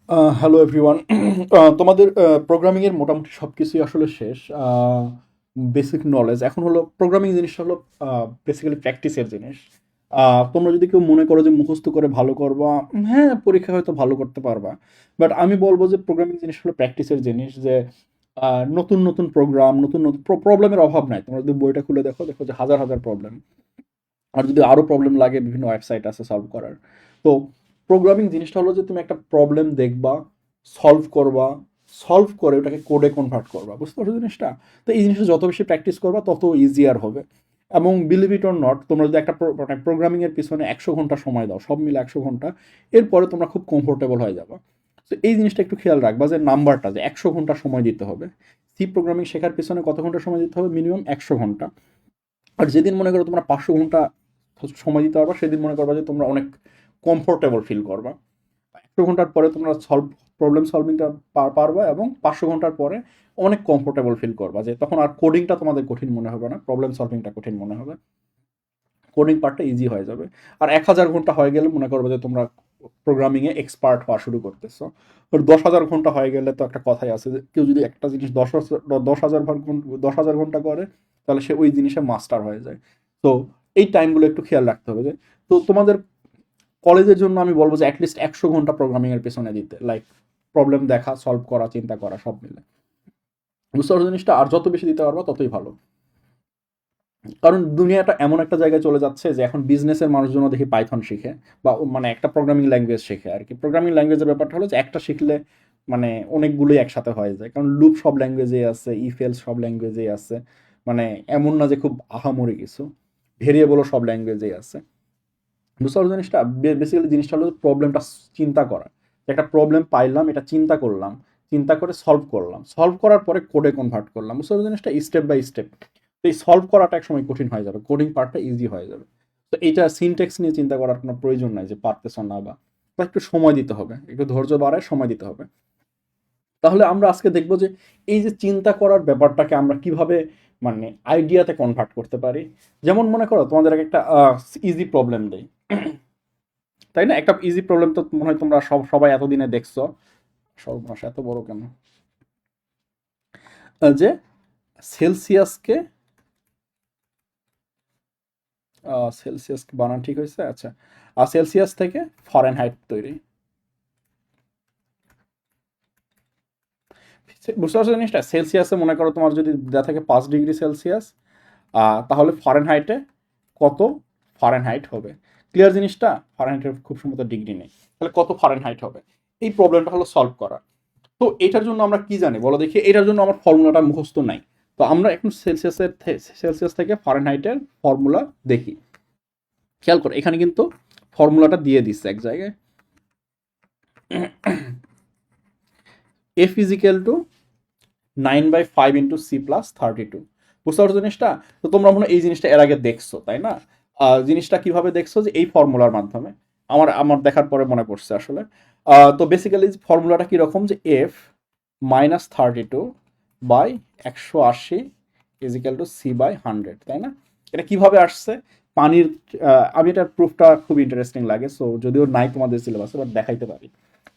Hello everyone. তোমাদের প্রোগ্রামিংয়ের মোটামুটি সব কিছুই আসলে শেষ। বেসিক নলেজ এখন হলো, প্রোগ্রামিং জিনিসটা হলো বেসিক্যালি প্র্যাকটিসের জিনিস। তোমরা যদি কেউ মনে করো যে মুখস্থ করে ভালো করবা, হ্যাঁ পরীক্ষা হয়তো ভালো করতে পারবা, বাট আমি বলবো যে প্রোগ্রামিং জিনিস হলো প্র্যাকটিসের জিনিস। যে নতুন নতুন প্রোগ্রাম, নতুন নতুন প্রবলেমের অভাব নাই। তোমরা যদি বইটা খুলে দেখো, দেখো যে হাজার হাজার প্রবলেম। আর যদি আরও প্রবলেম লাগে, বিভিন্ন ওয়েবসাইট আছে সলভ করার। তো প্রোগ্রামিং জিনিসটা হলো যে তুমি একটা প্রবলেম দেখবা, সলভ করবা, সলভ করে ওটাকে কোডে কনভার্ট করবা। বুঝতে পারছো জিনিসটা? তো এই জিনিসটা যত বেশি প্র্যাকটিস করবা তত ইজিয়ার হবে। এবং বিলিভ ইট অর নট, তোমরা যদি একটা মানে প্রোগ্রামিংয়ের পিছনে 100 ঘন্টা সময় দাও, সব মিলে 100 ঘন্টা, এরপরে তোমরা খুব কমফোর্টেবল হয়ে যাবে। তো এই জিনিসটা একটু খেয়াল রাখবা, যে নাম্বারটা, যে 100 ঘন্টা সময় দিতে হবে। সি প্রোগ্রামিং শেখার পিছনে কত ঘন্টা সময় দিতে হবে? মিনিমাম 100 ঘন্টা। আর যেদিন মনে করো তোমরা 500 ঘন্টা সময় দিতে পারবা, সেদিন মনে করবা যে তোমরা অনেক কমফোর্টেবল ফিল করবা। 100 ঘন্টার পরে তোমরা প্রবলেম সলভিংটা পারবা, এবং 500 ঘন্টার পরে অনেক কমফোর্টেবল ফিল করবা, যে তখন আর কোডিংটা তোমাদের কঠিন মনে হবে না, প্রবলেম সলভিংটা কঠিন মনে হবে। কোডিং পার্টটা ইজি হয়ে যাবে। আর 1000 ঘন্টা হয়ে গেলে মনে করবে যে তোমরা প্রোগ্রামিংয়ে এক্সপার্ট হওয়া শুরু করতেছো। আর 10,000 ঘন্টা হয়ে গেলে তো একটা কথাই আছে, যে কেউ যদি একটা জিনিস 10,000 ঘন্টা করে, তাহলে সে ওই জিনিসে মাস্টার হয়ে যায়। তো এই টাইমগুলো একটু খেয়াল রাখতে হবে। যে তো তোমাদের কলেজের জন্য আমি বলবো যে অ্যাটলিস্ট 100 ঘন্টা প্রোগ্রামিংয়ের পেছনে দিতে, লাইক প্রবলেম দেখা, সলভ করা, চিন্তা করা, সব মিলে। বুঝতে পারছো জিনিসটা? আর যত বেশি দিতে পারবো ততই ভালো। কারণ দুনিয়াটা এমন একটা জায়গায় চলে যাচ্ছে যে এখন বিজনেসের মানুষজন দেখি পাইথন শিখে, বা মানে একটা প্রোগ্রামিং ল্যাঙ্গুয়েজ শেখে আর কি। প্রোগ্রামিং ল্যাঙ্গুয়েজের ব্যাপারটা হলো যে একটা শিখলে মানে অনেকগুলোই একসাথে হয়ে যায়, কারণ লুপ সব ল্যাঙ্গুয়েজেই আছে, ইফেলস সব ল্যাঙ্গুয়েজেই আছে। মানে এমন না যে খুব আহামরি কিছু, ভেরিয়েবলও সব ল্যাঙ্গুয়েজেই আছে। বুঝতে পারছো জিনিসটা? বেসিক্যালি জিনিসটা হলো প্রবলেমটা চিন্তা করা। যে একটা প্রবলেম পাইলাম, এটা চিন্তা করলাম, চিন্তা করে সলভ করলাম, সলভ করার পরে কোডে কনভার্ট করলাম। বুঝতে পারছো জিনিসটা? Step by step. তো এই সলভ করাটা এক সময় কঠিন হয়ে যাবে, কোডিং পার্টটা ইজি হয়ে যাবে। তো এইটা সিনটেক্স নিয়ে চিন্তা করার কোনো প্রয়োজন নাই যে পারতেছ না, বা একটু সময় দিতে হবে, একটু ধৈর্য বাড়ায় সময় দিতে হবে। তাহলে আমরা আজকে দেখব যে এই যে চিন্তা করার ব্যাপারটাকে আমরা কিভাবে মানে আইডিয়াতে কনভার্ট করতে পারি। যেমন মনে করো তোমাদের একটা ইজি প্রবলেম দেই, তাই না? একটা ইজি প্রবলেম তো মনে হয় তোমরা সবাই এতদিনে দেখছো। সর্বনাশ, এত বড় কেন? যে সেলসিয়াসকে, সেলসিয়াসকে বানান ঠিক হয়েছে? আচ্ছা। সেলসিয়াস থেকে ফরেনহাইট তৈরি। বুঝতে পারছো জিনিসটা? সেলসিয়াসে মনে করো তোমার যদি দেওয়া থাকে 5 ডিগ্রি সেলসিয়াস, তাহলে ফরেনহাইটে কত ফারেনহাইট হবে? ক্লিয়ার জিনিসটা? ফারেনহাইটের খুব সম্ভবত ডিগ্রি নেই, তাহলে কত ফারেনহাইট হবে? এই প্রবলেমটা হলো সলভ করা। তো এটার জন্য আমরা কি জানি বলো দেখি? এটার জন্য আমার ফর্মুলাটা মুখস্থ নাই। তো আমরা এখন সেলসিয়াস থেকে ফারেনহাইটের ফর্মুলা দেখি। খেয়াল করো, এখানে কিন্তু ফর্মুলাটা দিয়ে দিচ্ছে এক জায়গায়। F is equal two 9/5 × C+32। বুঝতে পারছো জিনিসটা? তো তোমরা মনে হয় এই জিনিসটা এর আগে দেখছো, তাই না? জিনিসটা কিভাবে দেখছো? যে এই ফর্মুলার মাধ্যমে। আমার আমার দেখার পরে মনে পড়ছে আসলে। তো বেসিক্যালি ফর্মুলাটা কীরকম, যে F-32/180 ইজিক্যাল টু C/100, তাই না? এটা কিভাবে আসছে? পানির, আমি এটার প্রুফটা খুব ইন্টারেস্টিং লাগে, সো যদিও নাই তোমাদের সিলেবাসে, বাট দেখাইতে পারি।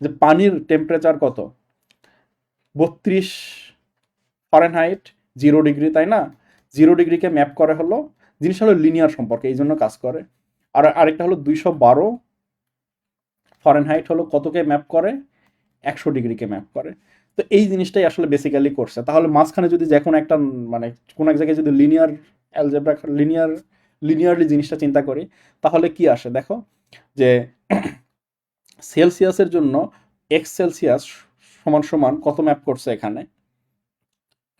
যে পানির টেম্পারেচার কত? 32 ফারেনহাইট, 0 ডিগ্রি, তাই না? 0 ডিগ্রিকে ম্যাপ করে হলো, জিনিসটা হলো লিনিয়ার সম্পর্কে, এই জন্য কাজ করে। আর আরেকটা হলো 212 ফারেনহাইট হলো কতকে ম্যাপ করে? 100 ডিগ্রিকে ম্যাপ করে। তো এই জিনিসটাই আসলে বেসিক্যালি করছে। তাহলে মাঝখানে যদি যে কোনো একটা মানে কোনো এক জায়গায় যদি লিনিয়ার অ্যালজেব্রা, লিনিয়ারলি জিনিসটা চিন্তা করি, তাহলে কি আসে দেখো, যে সেলসিয়াসের জন্য সেলসিয়াস সমান সমান কত ম্যাপ করছে এখানে?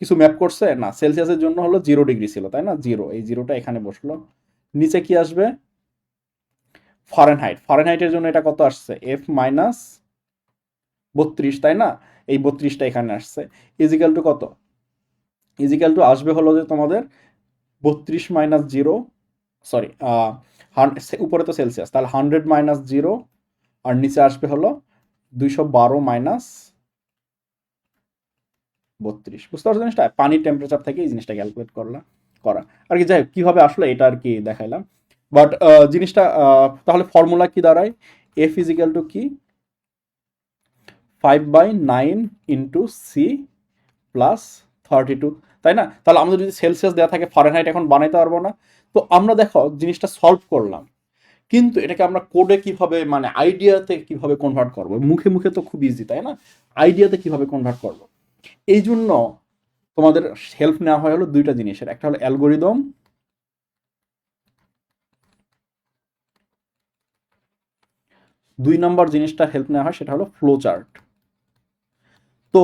কিছু ম্যাপ করছে না। সেলসিয়াসের জন্য হলো 0 ডিগ্রি ছিল, তাই না? জিরো, এই জিরোটা এখানে বসলো। নিচে কি আসবে? ফারেনহাইট। ফারেনহাইটের জন্য এটা কত আসছে? F-32, তাই না? এই 32টা এখানে আসছে। ইজিক্যাল টু কত? ইজিক্যাল টু আসবে হলো যে তোমাদের 32 - 0, সরি, উপরে তো সেলসিয়াস, তাহলে 100 - 0, আর নিচে আসবে হলো 212 - 32। বুঝতে পারছো জিনিসটা? পানির টেম্পারেচার থেকে এই জিনিসটা ক্যালকুলেট করা আর কি। যাই হোক, কীভাবে আসলে এটা আর কি দেখাইলাম। বাট জিনিসটা তাহলে ফর্মুলা কি দাঁড়ায়? এফ ইজিক্যাল টু কি? 5/9 ইন্টু সি প্লাস 32, তাই না? তাহলে আমাদের যদি সেলসিয়াস দেওয়া থাকে, ফারেনহাইট এখন বানাইতে পারবো না। তো আমরা দেখো জিনিসটা সলভ করলাম, কিন্তু এটাকে আমরা কোডে কিভাবে, মানে আইডিয়াতে কিভাবে কনভার্ট করবো? মুখে মুখে তো খুব ইজি, তাই না? আইডিয়াতে কিভাবে কনভার্ট করবো? এই জন্য তোমাদের হেল্প নেওয়া হয় হলো দুইটা জিনিসের, একটা হলো অ্যালগোরিদম, দুই নাম্বার জিনিসটা হেল্প নেওয়া হয় সেটা হলো ফ্লো চার্ট। তো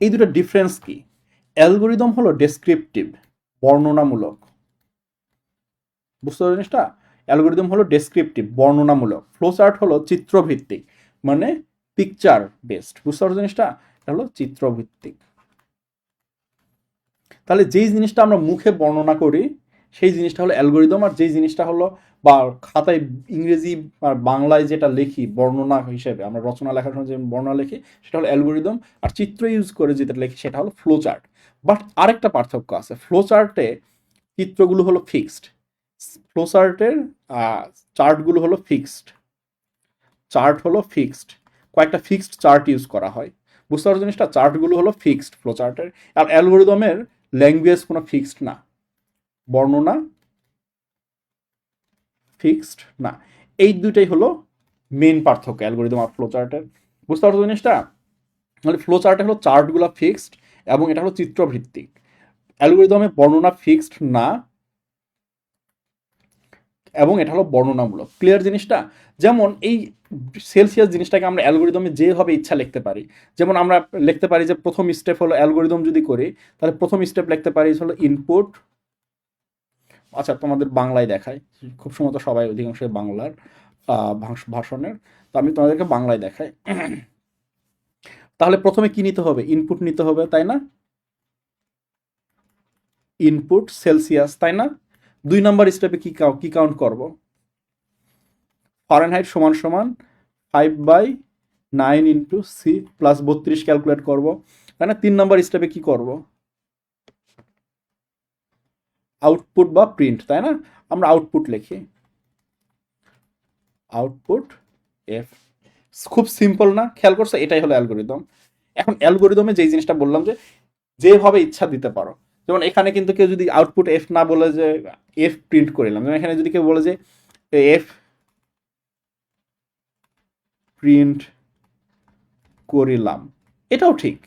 এই দুটো ডিফারেন্স কি? অ্যালগোরিদম হলো ডেসক্রিপটিভ, বর্ণনামূলক, বুঝতে পারছো জিনিসটা? অ্যালগোরিদম হলো ডেসক্রিপটিভ, বর্ণনামূলক। ফ্লো চার্ট হলো চিত্রভিত্তিক, মানে পিকচার বেসড, বুঝতে পারছো জিনিসটা? এটা হলো চিত্রভিত্তিক। তাহলে যেই জিনিসটা আমরা মুখে বর্ণনা করি সেই জিনিসটা হলো অ্যালগোরিদম, আর যেই জিনিসটা হলো বা খাতায় ইংরেজি আর বাংলায় যেটা লিখি বর্ণনা হিসেবে, আমরা রচনা লেখার সময় যে বর্ণনা লিখি সেটা হলো অ্যালগোরিদম, আর চিত্র ইউজ করে যেটা লিখি সেটা হলো ফ্লো চার্ট। বাট আরেকটা পার্থক্য আছে, ফ্লো চার্টে চিত্রগুলো হলো ফিক্সড, ফ্লো চার্টের চার্টগুলো হলো ফিক্সড, চার্ট হলো ফিক্সড, কয়েকটা ফিক্সড চার্ট ইউজ করা হয়, বুঝতে পারছো জিনিসটা? চার্টগুলো হলো ফিক্সড ফ্লো চার্টের। আর অ্যালগোরিদমের ল্যাঙ্গুয়েজ কোনো ফিক্সড না, বর্ণনা ফিক্সড না। এই দুইটাই হলো মেন পার্থক্য অ্যালগোরিদম আর ফ্লো চার্টের, বুঝতে পারছো জিনিসটা? মানে ফ্লো চার্টে হলো চার্টগুলো ফিক্সড এবং এটা হলো চিত্রভিত্তিক, অ্যালগোরিদমে বর্ণনা ফিক্সড না এবং এটা হলো বর্ণনামূলক। ক্লিয়ার জিনিসটা? যেমন এই সেলসিয়াস জিনিসটাকে আমরা অ্যালগোরিদমে যেভাবে ইচ্ছা লিখতে পারি। যেমন আমরা লিখতে পারি যে প্রথম স্টেপ হলো, অ্যালগোরিদম যদি করি তাহলে প্রথম স্টেপ লিখতে পারি হলো ইনপুট, আচ্ছা তোমাদের বাংলায় দেখাই, খুব সম্ভবত সবাই অধিকাংশ বাংলার ভাষণের, তো আমি তোমাদেরকে বাংলায় দেখাই। তাহলে প্রথমে কি নিতে হবে? ইনপুট নিতে হবে, তাই না? ইনপুট সেলসিয়াস, তাই না? দুই নাম্বার স্টেপে কি কাউন্ট করব? ফারেনহাইট সমান সমান 5/9 ইন্টু সি প্লাস 32 ক্যালকুলেট করব, তাই না? তিন নাম্বার স্টেপে কি করব? আউটপুট বা প্রিন্ট, তাই না? আমরা আউটপুট লিখি, আউটপুট এফ। খুব সিম্পল না? খেয়াল করছো? এটাই হলো অ্যালগোরিদম। এখন অ্যালগোরিদমে যেই জিনিসটা বললাম যে যেভাবে ইচ্ছা দিতে পারো, যেমন এখানে কিন্তু কেউ যদি আউটপুট এফ না বলে যে এফ প্রিন্ট করিলাম, যেমন এখানে যদি কেউ বলে যে এফ প্রিন্ট করিলাম, এটাও ঠিক,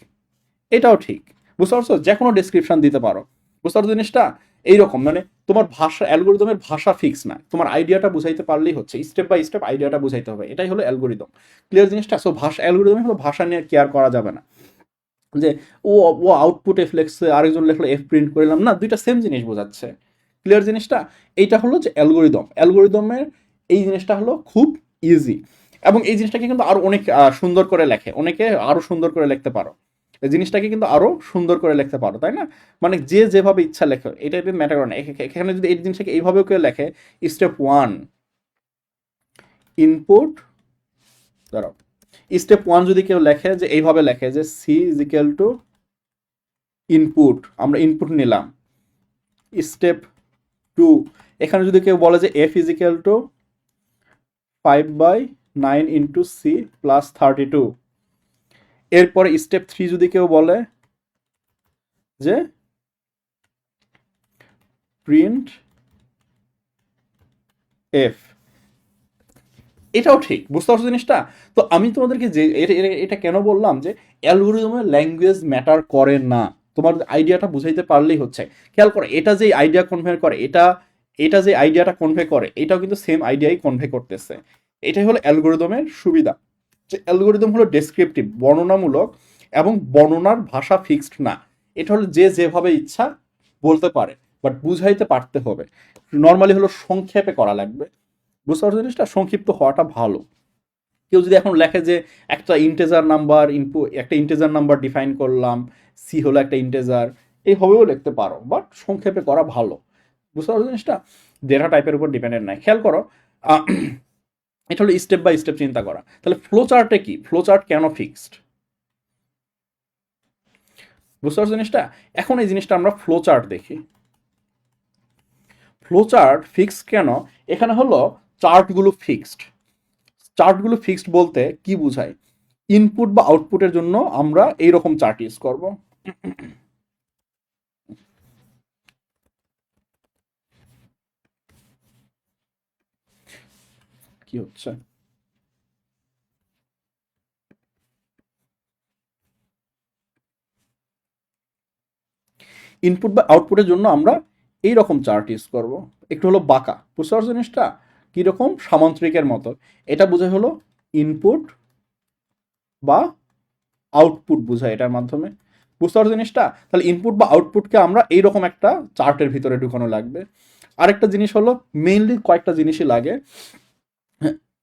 এটাও ঠিক, বুঝতে পারছো? যে কোনো ডেসক্রিপশন দিতে পারো, বুঝতে পারছো জিনিসটা? এইরকম মানে তোমার ভাষা, অ্যালগোরিদমের ভাষা ফিক্স না, তোমার আইডিয়াটা বুঝাইতে পারলেই হচ্ছে, স্টেপ বাই স্টেপ আইডিয়াটা বুঝাইতে হবে, এটাই হলো অ্যালগোরিদম। ক্লিয়ার জিনিসটা? সো ভাষা, অ্যালগোরিদমে হলো ভাষা নিয়ে কেয়ার করা যাবে না যে ও ও আউটপুট এফ লেখছে, আরেকজন লেখলো এফ প্রিন্ট করিলাম, না, দুইটা সেম জিনিস বোঝাচ্ছে। ক্লিয়ার জিনিসটা? এইটা হলো যে অ্যালগোরিদম, অ্যালগোরিদমের এই জিনিসটা হলো খুব ইজি, এবং এই জিনিসটাকে কিন্তু আরো অনেক সুন্দর করে লেখে, অনেকে আরো সুন্দর করে লিখতে পারো, এই জিনিসটাকে কিন্তু আরো সুন্দর করে লিখতে পারো, তাই না? মানে যে যেভাবে ইচ্ছা লেখো, এটা ম্যাটার করে না। এখানে যদি এই জিনিসটাকে এইভাবেও কেউ লেখে, স্টেপ ওয়ান ইনপুট, ধরো স্টেপ ওয়ান যদি কেউ লেখে যে এইভাবে লেখে যে C is equal to input, আমরা ইনপুট নিলাম। স্টেপ টু, এখানে যদি কেউ বলে যে F is equal to 5/9 into C plus 32, এরপরে স্টেপ থ্রি যদি কেউ বলে যে প্রিন্ট এফ, এটাও ঠিক, বুঝতে পারছো জিনিসটা? তো আমি তোমাদেরকে যে এটা কেন বললাম যে অ্যালগোরিদমের ল্যাঙ্গুয়েজ ম্যাটার করে না, তোমার আইডিয়াটা বুঝাইতে পারলেই হচ্ছে। খেয়াল করো, এটা যে আইডিয়া কনভে করে, এটা এটা যে আইডিয়াটা কনভে করে, এটাও কিন্তু সেম আইডিয়াই কনভে করতেছে। এটাই হলো অ্যালগোরিদমের সুবিধা, যে অ্যালগোরিদম হলো ডেসক্রিপটিভ, বর্ণনামূলক, এবং বর্ণনার ভাষা ফিক্সড না। এটা হলো যে যেভাবে ইচ্ছা বলতে পারে, বাট বুঝাইতে পারতে হবে। নর্মালি হলো সংক্ষেপে করা লাগবে, বুঝতে পারছো জিনিসটা? সংক্ষিপ্ত হওয়াটা ভালো। কেউ যদি এখন লেখে যে একটা ইন্টেজার নাম্বার একটা ইন্টেজার নাম্বার ডিফাইন করলাম, সি হলো একটা ইন্টেজার, এইভাবেও লিখতে পারো, বাট সংক্ষেপে করা ভালো, বুঝতে পারছো জিনিসটা? ডেটা টাইপের উপর ডিপেন্ডেন্ট নাই। খেয়াল করো, আহ, এটা হলো স্টেপ বাই স্টেপ চিন্তা করা। তাহলে ফ্লো চার্টে কি, ফ্লো চার্ট কেন ফিক্সড, বুঝতে পারছো জিনিসটা? এখন এই জিনিসটা আমরা ফ্লো চার্ট দেখি। ফ্লো চার্ট ফিক্সড কেন? এখানে হলো চার্টগুলো ফিক্সড। চার্টগুলো ফিক্সড বলতে কি বোঝায়? ইনপুট বা আউটপুটের জন্য আমরা এইরকম চার্ট ইউজ করব। কি হচ্ছে? ইনপুট বা আউটপুটের জন্য আমরা এই রকম চার্ট ইউজ করব। একটু হলো বাঁকা, বুঝতে পারছো জিনিসটা? কীরকম? সামান্তরিকের মতো। এটা বোঝায় হলো ইনপুট বা আউটপুট বোঝায় এটার মাধ্যমে, বুঝতে পারছো জিনিসটা? তাহলে ইনপুট বা আউটপুটকে আমরা এইরকম একটা চার্টের ভিতরে ঢুকানো লাগবে। আরেকটা জিনিস হলো, মেইনলি কয়েকটা জিনিসই লাগে।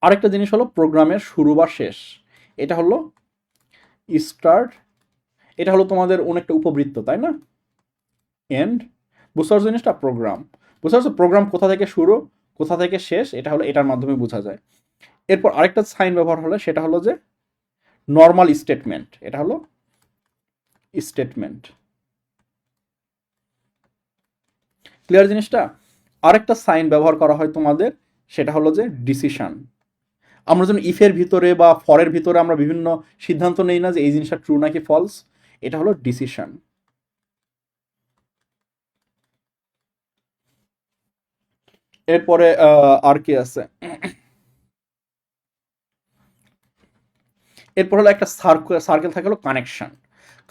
আরেকটা জিনিস হলো প্রোগ্রামের শুরু বা শেষ। এটা হলো স্টার্ট, এটা হলো তোমাদের অনেকটা উপবৃত্ত, তাই না? এন্ড, বুঝতে পারছো জিনিসটা? প্রোগ্রাম, বুঝতে পারছো প্রোগ্রাম কোথা থেকে শুরু কোথা থেকে শেষ, এটা হলো এটার মাধ্যমে বোঝা যায়। এরপর আরেকটা সাইন ব্যবহার হলে সেটা হলো যে নর্মাল স্টেটমেন্ট, এটা হলো স্টেটমেন্ট। ক্লিয়ার জিনিসটা? আরেকটা সাইন ব্যবহার করা হয় তোমাদের, সেটা হলো যে ডিসিশন। আমরা যেন ইফের ভিতরে বা ফরের ভিতরে আমরা বিভিন্ন সিদ্ধান্ত নেই না যে এই জিনিসটা ট্রু নাকি ফলস, এটা হলো ডিসিশন। এরপরে আর কি আছে? এরপর হলো একটা সার্কেল থাকে হলো কানেকশন।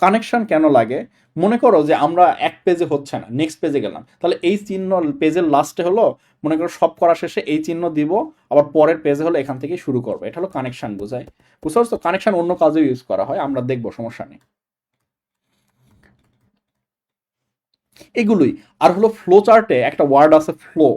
কানেকশন কেন লাগে? মনে করো যে আমরা এক পেজে হচ্ছে না, নেক্সট পেজে গেলাম, তাহলে এই চিহ্ন পেজের লাস্টে হলো, মনে করো সব করা শেষে এই চিহ্ন দিব, আবার পরের পেজে হলো এখান থেকে শুরু করবো, এটা হলো কানেকশন বোঝায়। বুঝতে পারছো? কানেকশন অন্য কাজেও ইউজ করা হয়, আমরা দেখবো, সমস্যা নেই। এগুলোই। আর হলো ফ্লো চার্টে একটা ওয়ার্ড আছে ফ্লো,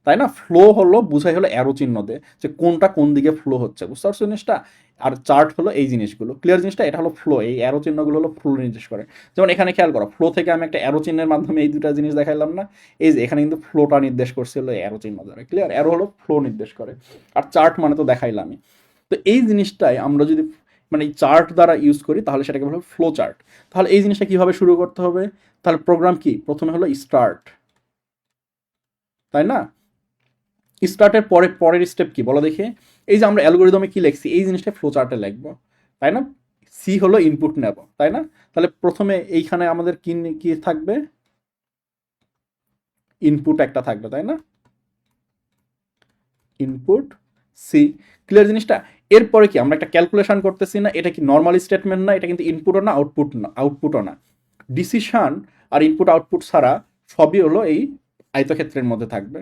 তাই না? ফ্লো হলো বুঝাই হলো অ্যারো চিহ্ন দিয়ে যে কোনটা কোন দিকে ফ্লো হচ্ছে, বুঝতে পারছো জিনিসটা? আর চার্ট হলো এই জিনিসগুলো, ক্লিয়ার জিনিসটা? এটা হলো ফ্লো, এই অ্যারো চিহ্নগুলো হলো ফ্লো নির্দেশ করে। যেমন এখানে খেয়াল করো, ফ্লো থেকে আমি একটা অ্যারো চিহ্নের মাধ্যমে এই দুটা জিনিস দেখাইলাম না? এই যে এখানে কিন্তু ফ্লোটা নির্দেশ করছে হলো অ্যারো চিহ্ন দ্বারা, ক্লিয়ার? অ্যারো হলো ফ্লো নির্দেশ করে, আর চার্ট মানে তো দেখাইলামই। তো এই জিনিসটাই আমরা যদি মানে এই চার্ট দ্বারা ইউজ করি তাহলে সেটাকে বলা হবে ফ্লো চার্ট। তাহলে এই জিনিসটা কিভাবে শুরু করতে হবে? তাহলে প্রোগ্রাম কি? প্রথমে হলো স্টার্ট, তাই না? স্টার্টের পরে পরের স্টেপ কি বলো দেখি? এই যে আমরা অ্যালগোরিদমে কি লিখছি এই জিনিসটা ফ্লো চার্টে লিখবো, তাই না? সি হলো ইনপুট নেব, তাই না? তাহলে প্রথমে এইখানে আমাদের কি কি থাকবে? ইনপুট একটা থাকবে, তাই না? ইনপুট সি, ক্লিয়ার জিনিসটা? এরপরে কি আমরা একটা ক্যালকুলেশন করতেছি না? এটা কি নর্মাল স্টেটমেন্ট না? এটা কিন্তু ইনপুটও না, আউটপুটও না। ডিসিশন আর ইনপুট আউটপুট ছাড়া সবই হলো এই আয়তক্ষেত্রের মধ্যে থাকবে।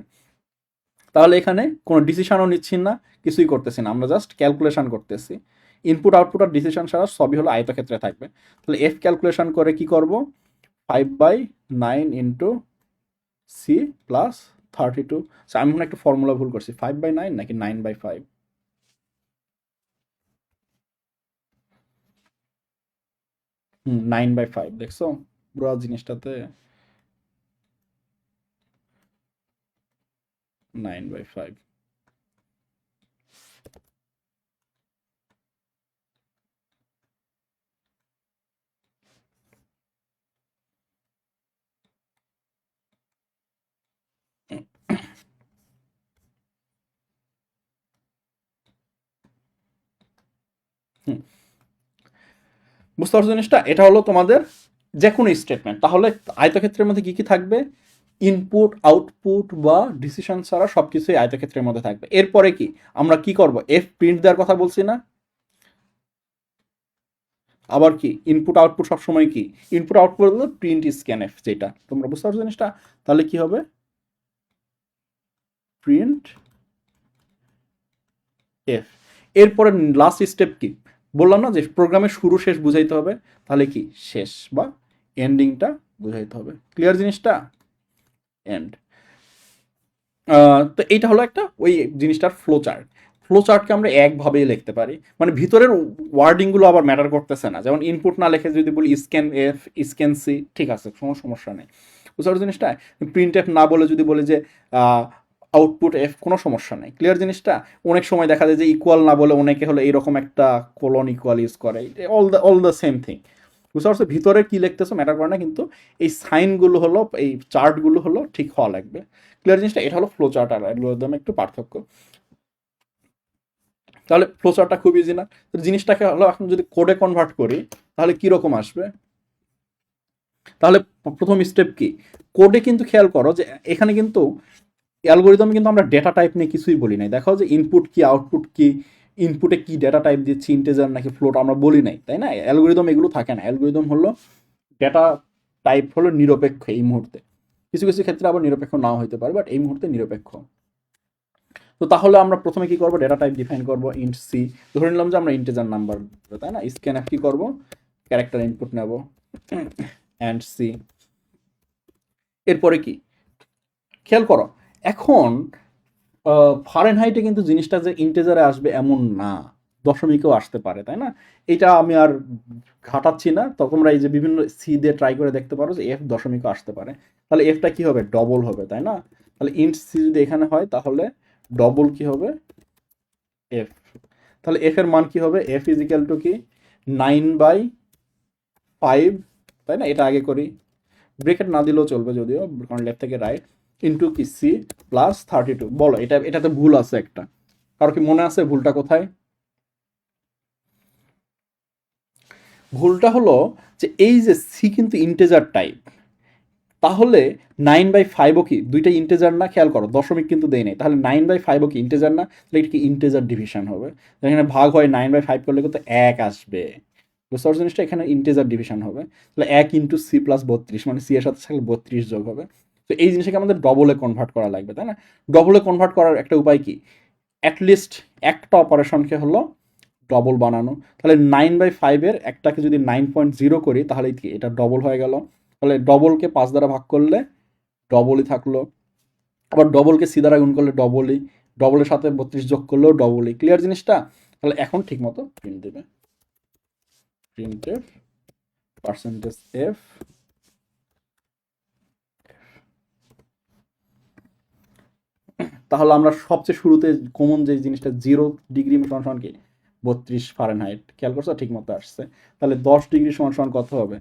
তাহলে এখানে কোনো ডিসিশনও নিচ্ছি না, কিছুই করতেছি না, আমরা জাস্ট ক্যালকুলেশন করতেছি। ইনপুট আউটপুট আর ডিসিশন ছাড়া সবই হলো আয়তক্ষেত্রে থাকবে। তাহলে এফ ক্যালকুলেশন করে কি করব? 5/9 ইন্টু সি প্লাস 32। আমি মনে একটা ফর্মুলা ভুল করছি, 5/9 নাকি 9/5? 9/5, দেখছো পুরো জিনিসটাতে 9/5। বুঝতে পারছো জিনিসটা? এটা হলো তোমাদের যে কোনো স্টেটমেন্ট। তাহলে আয়তক্ষেত্রের মধ্যে কি কি থাকবে? ইনপুট আউটপুট বা ডিসিশন ছাড়া সব কিছুই আয়তক্ষেত্রের মধ্যে থাকবে। এরপরে কি আমরা কি করব? এফ প্রিন্ট দেওয়ার কথা বলছি না? আবার কি ইনপুট আউটপুট সবসময় কি? ইনপুট আউটপুট হলো প্রিন্ট স্ক্যান এফ, যেটা তোমরা বুঝতে পারছো জিনিসটা? তাহলে কি হবে? Print F. এরপরে লাস্ট স্টেপ কি? বললাম না যে প্রোগ্রামের শুরু শেষ বুঝাইতে হবে, তাহলে কি শেষ বা এন্ডিংটা বুঝাইতে হবে, ক্লিয়ার জিনিসটা? এন্ড। তো এইটা হলো একটা ওই জিনিসটার ফ্লো চার্ট। ফ্লো চার্টকে আমরা একভাবেই লিখতে পারি, মানে ভিতরের ওয়ার্ডিংগুলো আবার ম্যাটার করতেছে না। যেমন ইনপুট না লিখে যদি বলি স্ক্যান এফ, স্ক্যান সি, ঠিক আছে, কোনো সমস্যা নেই, বুঝতে পারছো জিনিসটা? প্রিন্ট এফ না বলে যদি বলি যে আউটপুট এফ, কোনো সমস্যা নেই, ক্লিয়ার জিনিসটা? অনেক সময় দেখা যায় যে ইকুয়াল না বলে অনেকে হলো এইরকম একটা কোলন ইকুয়াল ইউজ করে, অল দ্য সেম থিং, বুঝতে পারছো? ভিতরে কি লিখতেছো ম্যাটার করে না, কিন্তু এই সাইনগুলো হলো, এই চার্টগুলো হলো ঠিক হওয়া লাগবে, ক্লিয়ার জিনিসটা? এটা হলো ফ্লো চার্ট আর অ্যালগরিদম একটু পার্থক্য। তাহলে ফ্লোচারটা খুব ইজি না? তো জিনিসটাকে হলো এখন যদি কোডে কনভার্ট করি তাহলে কীরকম আসবে? তাহলে প্রথম স্টেপ কি? কোডে কিন্তু খেয়াল করো যে এখানে কিন্তু অ্যালগোরিদম কিন্তু আমরা ডেটা টাইপ নিয়ে কিছুই বলি নাই। দেখো যে ইনপুট কি আউটপুট কি, ইনপুটে কি ডেটা টাইপ দিচ্ছি, ইন্টিজার নাকি ফ্লোট, আমরা বলি নাই, তাই না? অ্যালগোরিদম এগুলো থাকে না। অ্যালগোরিদম হলো ডেটা টাইপ হলো নিরপেক্ষ এই মুহূর্তে। কিছু কিছু ক্ষেত্রে আবার নিরপেক্ষ নাও হতে পারে, বাট এই মুহূর্তে নিরপেক্ষ। তো তাহলে আমরা প্রথমে কি করবো? ডেটা টাইপ ডিফাইন করবো ইন্ট সি। ধরে নিলাম যে আমরা ইন্টিজার নাম্বার, তাই না? স্ক্যানএফ কি করবো? ক্যারেক্টার ইনপুট নেব অ্যান্ড সি। এরপরে কি খেয়াল করো, এখন ফারেনহাইটে কিন্তু জিনিসটা যে ইন্টেজারে আসবে এমন না, দশমিকেও আসতে পারে, তাই না? এটা আমি আর ঘাটাচ্ছি না। তো তোমরা এই যে বিভিন্ন সি দিয়ে ট্রাই করে দেখতে পারো যে এফ দশমিকও আসতে পারে। তাহলে এফটা কি হবে? ডবল হবে, তাই না? তাহলে ইন্ট সি যদি এখানে হয় তাহলে ডবল কি হবে? এফ। তাহলে এফ এর মান কি হবে? এফ ইজ ইকাল টু কি? 9/5, তাই না? এটা আগে করি, ব্রেকেট না দিলেও চলবে যদিও, কারণ লেফট থেকে রাইট, ইন্টু কি সি প্লাস 32। বলো এটাতে ভুল আছে একটা, কারো কি মনে আছে ভুলটা কোথায়? ভুলটা হলো যে এই যে সি কিন্তু ইন্টেজার টাইপ, তাহলে 9/5ও কি দুইটা ইন্টেজার না? খেয়াল করো দশমিক কিন্তু দেয় নাই, তাহলে 9/5ও কি ইন্টেজার না? তাহলে এটা কি ইন্টেজার ডিভিশন হবে? এখানে ভাগ হয় 9/5 করলে কিন্তু 1 আসবে। বুঝতে পারছো জিনিসটা? এখানে ইন্টেজার ডিভিশন হবে। তাহলে 1 ইন্টু সি প্লাস 32, মানে সি এর সাথে থাকলে 32 যোগ হবে। তো এই জিনিসটাকে আমাদের ডবলে কনভার্ট করা লাগবে, তাই না? ডবলে কনভার্ট করার একটা উপায় কি? অ্যাটলিস্ট একটা অপারেশনকে হলো ডবল বানানো। তাহলে 9/5-এর একটাকে যদি 9.0 করি তাহলে কি এটা ডবল হয়ে গেল। তাহলে ডবলকে 5 দ্বারা ভাগ করলে ডবলই থাকলো, আবার ডবলকে সি দ্বারা গুণ করলে ডবলই, ডবলের সাথে 32 যোগ করলেও ডবলই। ক্লিয়ার জিনিসটা? তাহলে এখন ঠিক মতো প্রিন্ট দেবে, প্রিন্টের পার্সেন্টেজ এফ। তাহলে আমরা সবচেয়ে শুরুতে কমন যে জিনিসটা 0 ডিগ্রি সমান কি? 32 ফারেনহাইট। খেয়াল করছো? ঠিক মতো আসছে। তাহলে 10 ডিগ্রি সমান কত হবে?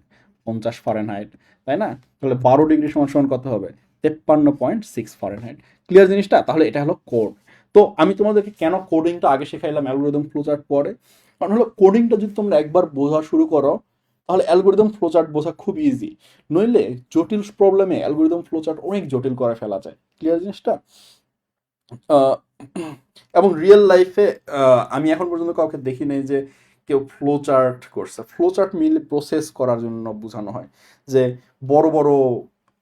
50 ফারেনহাইট, তাই না? তাহলে 12 ডিগ্রি সমান কত হবে? 53.6 ফারেনহাইট। ক্লিয়ার জিনিসটা? তাহলে এটা হলো কোড। তো আমি তোমাদেরকে কেন কোডিংটা আগে শেখাইলাম, অ্যালগোরিদম ফ্লোচার্ট পরে? কারণ হলো কোডিংটা যদি তোমরা একবার বোঝা শুরু করো তাহলে অ্যালগোরিদম ফ্লোচার্ট বোঝা খুব ইজি। নইলে জটিল প্রবলেমে অ্যালগোরিদম ফ্লোচার্ট অনেক জটিল করে ফেলা যায়। ক্লিয়ার জিনিসটা? আহ, এবং রিয়েল লাইফে আমি এখন পর্যন্ত কাউকে দেখি নাই যে কেউ ফ্লো চার্ট করছে। ফ্লো চার্ট মিলে প্রসেস করার জন্য বোঝানো হয় যে বড় বড়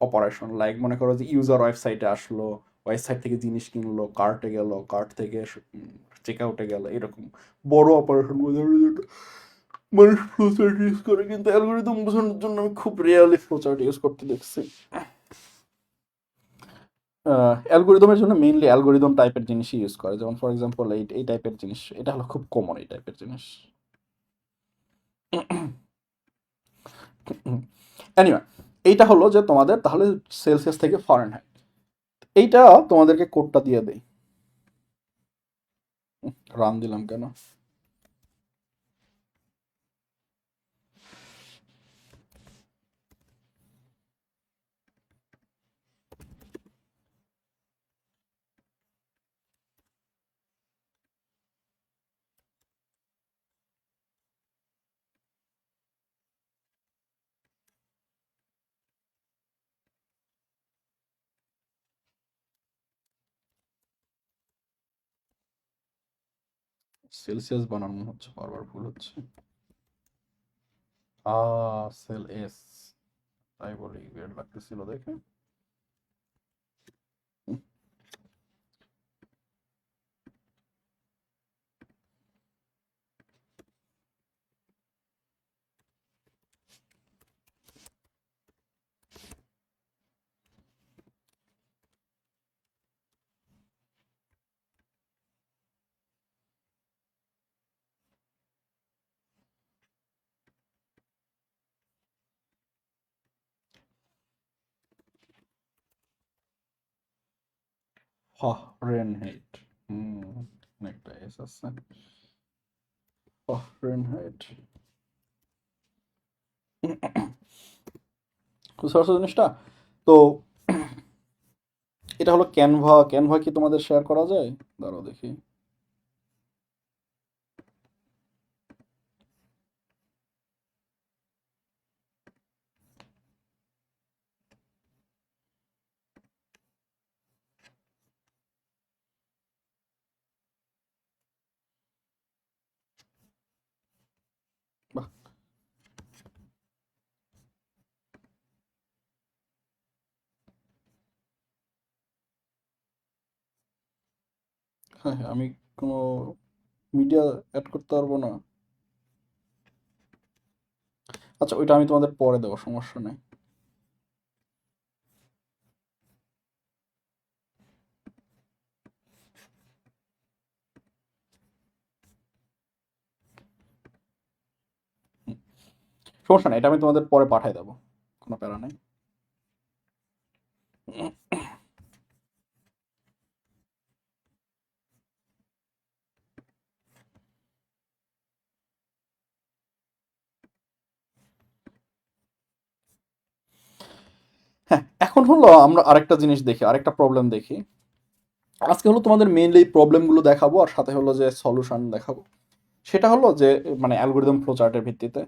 অপারেশন, লাইক মনে করো যে ইউজার ওয়েবসাইটে আসলো, ওয়েবসাইট থেকে জিনিস কিনলো, কার্টে গেল, কার্ট থেকে চেক আউটে গেল, এরকম বড় অপারেশন বোঝানোর জন্য মানুষ ফ্লো চার্ট ইউজ করে। কিন্তু অ্যালগোরিদম বোঝানোর জন্য আমি খুব রিয়েলি ফ্লো চার্ট ইউজ করতে দেখছি। অ্যালগোরিদমের জন্য মেইনলি অ্যালগোরিদম টাইপের জিনিসই ইউজ করে, যেমন ফর এক্সাম্পল এই এই টাইপের জিনিস, এটা হলো খুব কমন এই টাইপের জিনিস। এনিওয়ে, এইটা হলো যে তোমাদের তাহলে সেলসিয়াস থেকে ফারেনহাইট। এইটা তোমাদেরকে কোডটা দিয়ে দেই। রান দিলাম কেন? সেলসিয়াস বানানো হচ্ছে, বারবার ভুল হচ্ছে। সেল এস, তাই বলি weird লাগতেছিল দেখে। ফারেনহাইট, একটা এস আছে। ফারেনহাইট, বুঝতে পারছো জিনিসটা? তো এটা হলো ক্যানভা। ক্যানভা কি তোমাদের শেয়ার করা যায়? দাঁড়াও দেখি। হ্যাঁ হ্যাঁ, আমি কোনো মিডিয়া অ্যাড করতে পারবো না। আচ্ছা, ওইটা আমি তোমাদের পরে দেবো, সমস্যা নেই। সমস্যা নেই, এটা আমি তোমাদের পরে পাঠিয়ে দেবো, কোনো প্যারা নেই। হ্যাঁ, এখন হলো আমরা আরেকটা জিনিস দেখি, আরেকটা প্রবলেম দেখি। আজকে হলো তোমাদের মেইনলি এই প্রবলেমগুলো দেখাবো, আর সাথে হলো যে সলিউশন দেখাবো। সেটা হলো যে মানে অ্যালগোরিদম ফ্লোচার্টের ভিত্তিতে,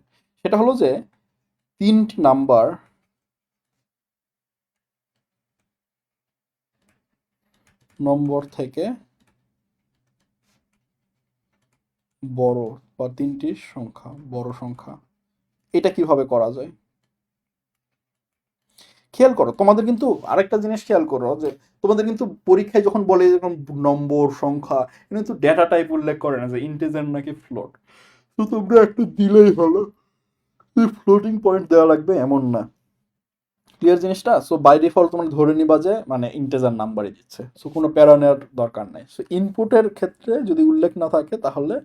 সেটা হলো যে 3টি নাম্বার নম্বর থেকে বড়, বা 3টি সংখ্যা বড় সংখ্যা, এটা কিভাবে করা যায়। খেয়াল করো, তোমাদের কিন্তু আরেকটা জিনিস খেয়াল করো যে তোমাদের কিন্তু পরীক্ষায় যখন বলে যখন নম্বর সংখ্যা, এটা কিন্তু ডেটা টাইপ উল্লেখ করে না যে ইন্টিজার নাকি ফ্লোট। তো তোমরা একটা দিলেই হলো, ফ্লোটিং পয়েন্ট দেওয়া লাগবে এমন না। ক্লিয়ার জিনিসটা? সো বাই ডিফল্ট তোমরা ধরে নিবা যে মানে ইন্টিজার নাম্বারই দিচ্ছে, সো কোনো প্যারা নেওয়ার দরকার নাই। সো ইনপুটের ক্ষেত্রে যদি উল্লেখ না থাকে তাহলে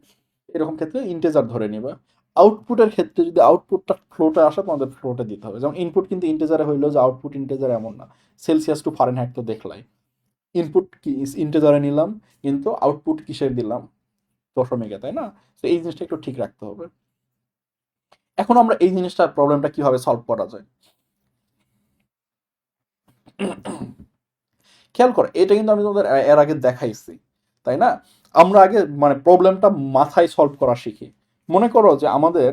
এরকম ক্ষেত্রে ইন্টিজার ধরে নিবা। আউটপুটের ক্ষেত্রে যদি আউটপুটটা ফ্লোটে আসে তোমাদের ফ্লোটে দিতে হবে। যেমন ইনপুট কিন্তু ইন্টিজারে হইলো যে আউটপুট ইন্টিজার এমন না। সেলসিয়াস টু ফারেনহাইট তো দেখলাই, ইনপুট কি ইন্টিজারে নিলাম কিন্তু আউটপুট কিসের দিলাম, দশমিকে, তাই না? তো এই জিনিসটা একটু ঠিক রাখতে হবে। এখন আমরা এই জিনিসটা প্রবলেমটা কিভাবে সলভ করা যায় খেয়াল করো, এটা কিন্তু আমি তোমাদের এর আগে দেখাইছি, তাই না? আমরা আগে মানে প্রবলেমটা মাথায় সলভ করা শিখি। মনে করো যে আমাদের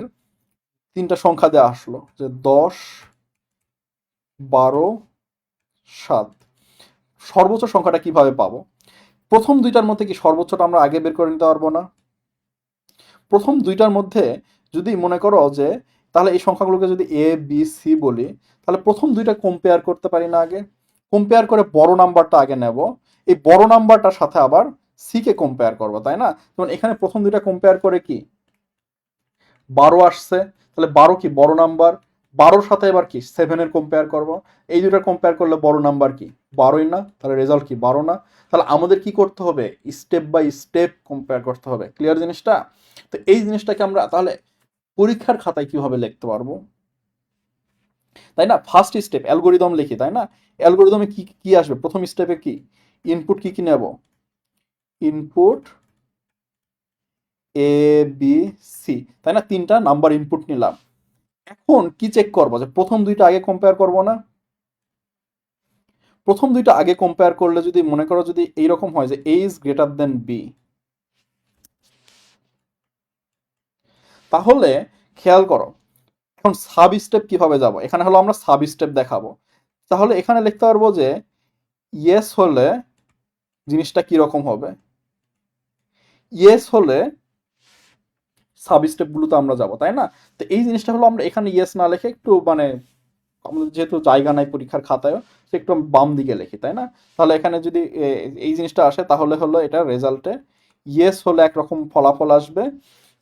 3টা সংখ্যা দেওয়া আসলো যে 10, 12, 7। সর্বোচ্চ সংখ্যাটা কিভাবে পাবো? প্রথম দুইটার মধ্যে কি সর্বোচ্চটা আমরা আগে বের করে নিতে পারবো না? প্রথম দুইটার মধ্যে যদি মনে করো যে তাহলে এই সংখ্যাগুলোকে যদি এ বি সি বলি, তাহলে প্রথম দুইটা কম্পেয়ার করতে পারি না আগে? কম্পেয়ার করে বড় নাম্বারটা আগে নেব, এই বড় নাম্বারটার সাথে আবার সি কে কম্পেয়ার করবো, তাই না? যেমন এখানে প্রথম দুইটা কম্পেয়ার করে কি 12 আসছে, তাহলে 12 কি বড় নাম্বার, 12-র সাথে এবার কি 7-এর কম্পেয়ার করব। এই দুইটা কম্পেয়ার করলে বড় নাম্বার কি 12ই না, তাহলে রেজাল্ট কি 12 না। তাহলে আমাদের কি করতে হবে, স্টেপ বাই স্টেপ কম্পেয়ার করতে হবে। ক্লিয়ার জিনিসটা? তো এই জিনিসটাকে আমরা তাহলে পরীক্ষার খাতায় কিভাবে লিখতে পারবো, তাই না? ফার্স্ট স্টেপ অ্যালগোরিদম লিখি, তাই না? অ্যালগোরিদমে কি কি আসবে, প্রথম স্টেপে কি ইনপুট কি কি নেব, ইনপুট এ বি সি, তাই না? 3টা নাম্বার ইনপুট নিলাম। এখন কি চেক করবো যে প্রথম দুইটা আগে কম্পেয়ার করব না? প্রথম দুইটা আগে কম্পেয়ার করলে যদি মনে করো যদি এইরকম হয় যে A is greater then B, তাহলে খেয়াল করো এখন সাব স্টেপ কিভাবে যাব। এখানে হলো আমরা সাব স্টেপ দেখাবো। তাহলে এখানে লিখতে পারবো যে ইয়েস হলে জিনিসটা কিরকম হবে, ইয়েস হলে সাব স্টেপগুলোতে আমরা যাব, তাই না? তো এই জিনিসটা হলো আমরা এখানে ইয়েস না লিখে একটু মানে আমাদের যেহেতু জায়গা নাই পরীক্ষার খাতায়, সে একটু বাম দিকে লিখি, তাই না? তাহলে এখানে যদি এই জিনিসটা আসে তাহলে হলো এটা রেজাল্টে ইয়েস হলে একরকম ফলাফল আসবে,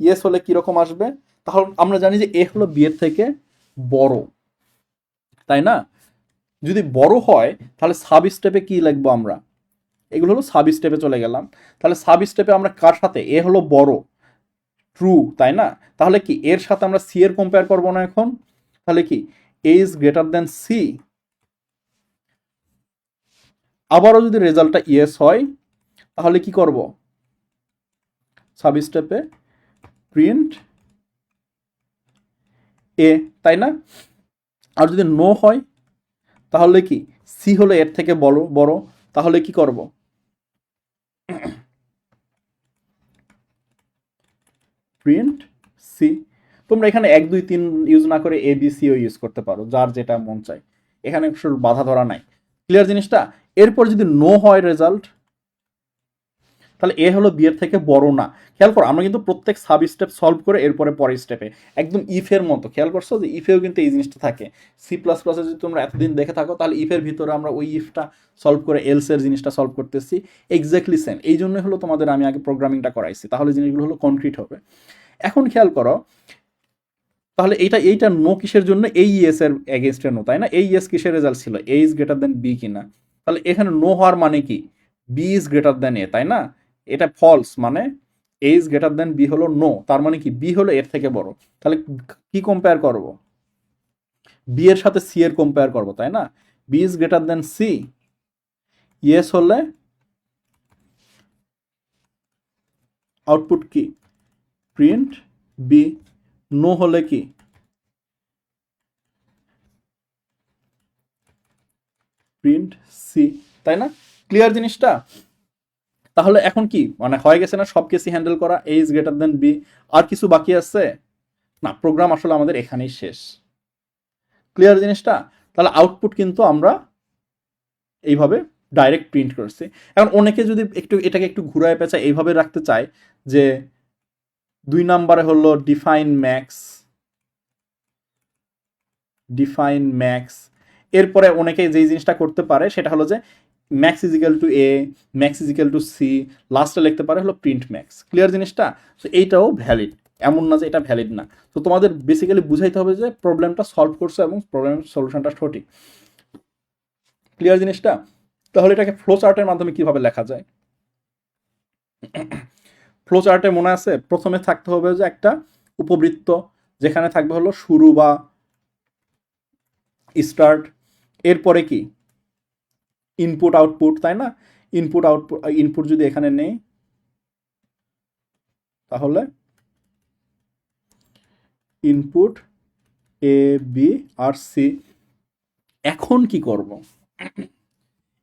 ইয়েস হলে কিরকম আসবে। তাহলে আমরা জানি যে এ হলো বি এর থেকে বড়, তাই না? যদি বড় হয় তাহলে সাব স্টেপে কি লিখবো আমরা, এগুলো হলো সাব স্টেপে চলে গেলাম। তাহলে সাব স্টেপে আমরা কার সাথে, এ হলো বড়, ট্রু, তাই না? তাহলে কি এর সাথে আমরা সি এর কম্পেয়ার করবো না এখন? তাহলে কি A is greater then C. আবারও যদি রেজাল্টটা ইয়েস হয় তাহলে কি করব, সাব স্টেপে প্রিন্ট এ, তাই না? আর যদি নো হয় তাহলে কি সি হলো এর থেকে বড় বড়, তাহলে কি করব, প্রিন্ট সি। তোমরা এখানে 1 2 3 ইউজ না করে এ বি সিও ইউজ করতে পারো, যার যেটা মন চায়, এখানে বাধা ধরা নাই। ক্লিয়ার জিনিসটা? এরপর যদি নো হয় রেজাল্ট, তাহলে এ হলো বি এর থেকে বড় না। খেয়াল করো আমরা কিন্তু প্রত্যেক সাব স্টেপ সলভ করে এরপরে পরের স্টেপে একদম ইফের মতো, খেয়াল করছো যে ইফেও কিন্তু এই জিনিসটা থাকে। সি প্লাস প্লাসে যদি তোমরা এতদিন দেখে থাকো তাহলে ইফের ভিতরে আমরা ওই ইফটা সলভ করে এলস এর জিনিসটা সলভ করতেছি, এক্স্যাক্টলি সেম। এই জন্য হলো তোমাদের আমি আগে প্রোগ্রামিংটা করাইছি, তাহলে জিনিসগুলো হলো কনক্রিট হবে। এখন খেয়াল করো তাহলে এইটা নো কিসের জন্য, এই ইএস এর এগেনস্টে নো, তাই না? এই ইএস কিসের রেজাল্ট ছিল, এ ইজ গ্রেটার দেন বি কিনা। তাহলে এখানে নো হওয়ার মানে কি, বি ইজ গ্রেটার দেন এ, তাই না? এটা ফলস, মানে এ ইজ গ্রেটার দেন বি হলো নো, তার মানে কি বি হলো এর থেকে বড়। তাহলে কি কম্পেয়ার করব, বি এর সাথে সি এর কম্পেয়ার করব, তাই না? B is greater then C, yes হলে আউটপুট কি, প্রিন্ট বি, নো হলে কি, প্রিন্ট সি, তাই না? ক্লিয়ার জিনিসটা? তাহলে এখন কি মানে হয়ে গেছে না সব কেসই হ্যান্ডেল করা, এ ইজ গ্রেটার দেন বি। আর কিছু বাকি আছে না, প্রোগ্রাম আসলে আমাদের এখানেই শেষ। ক্লিয়ার জিনিসটা? তাহলে আউটপুট কিন্তু আমরা এইভাবে ডাইরেক্ট প্রিন্ট করছি। এখন অনেকে যদি একটু এটাকে একটু ঘুরায় পেঁচা এইভাবে রাখতে চায় যে 2 নম্বরে হলো ডিফাইন ম্যাক্স, এরপরে অনেকে যেই জিনিসটা করতে পারে সেটা হলো যে ম্যাক্স ইজিক্যাল টু এ, ম্যাক্স ইজিক্যাল টু সি, লাস্টে লিখতে পারে হলো প্রিন্ট ম্যাক্স। ক্লিয়ার জিনিসটা? তো এইটাও ভ্যালিড, এমন না যে এটা ভ্যালিড না। তো তোমাদের বেসিক্যালি বুঝাইতে হবে যে প্রবলেমটা সলভ করছো এবং প্রবলেমের সলিউশনটা সঠিক। ক্লিয়ার জিনিসটা? তাহলে এটাকে ফ্লো চার্টের মাধ্যমে কিভাবে লেখা যায়? ফ্লো চার্টে মনে আছে প্রথমে থাকতে হবে যে একটা উপবৃত্ত, যেখানে থাকবে হলো শুরু বা স্টার্ট, এরপরে কি ইনপুট আউটপুট, তাই না? ইনপুট আউটপুট, ইনপুট যদি এখানে নেই তাহলে input A B R C. এখন কি করব,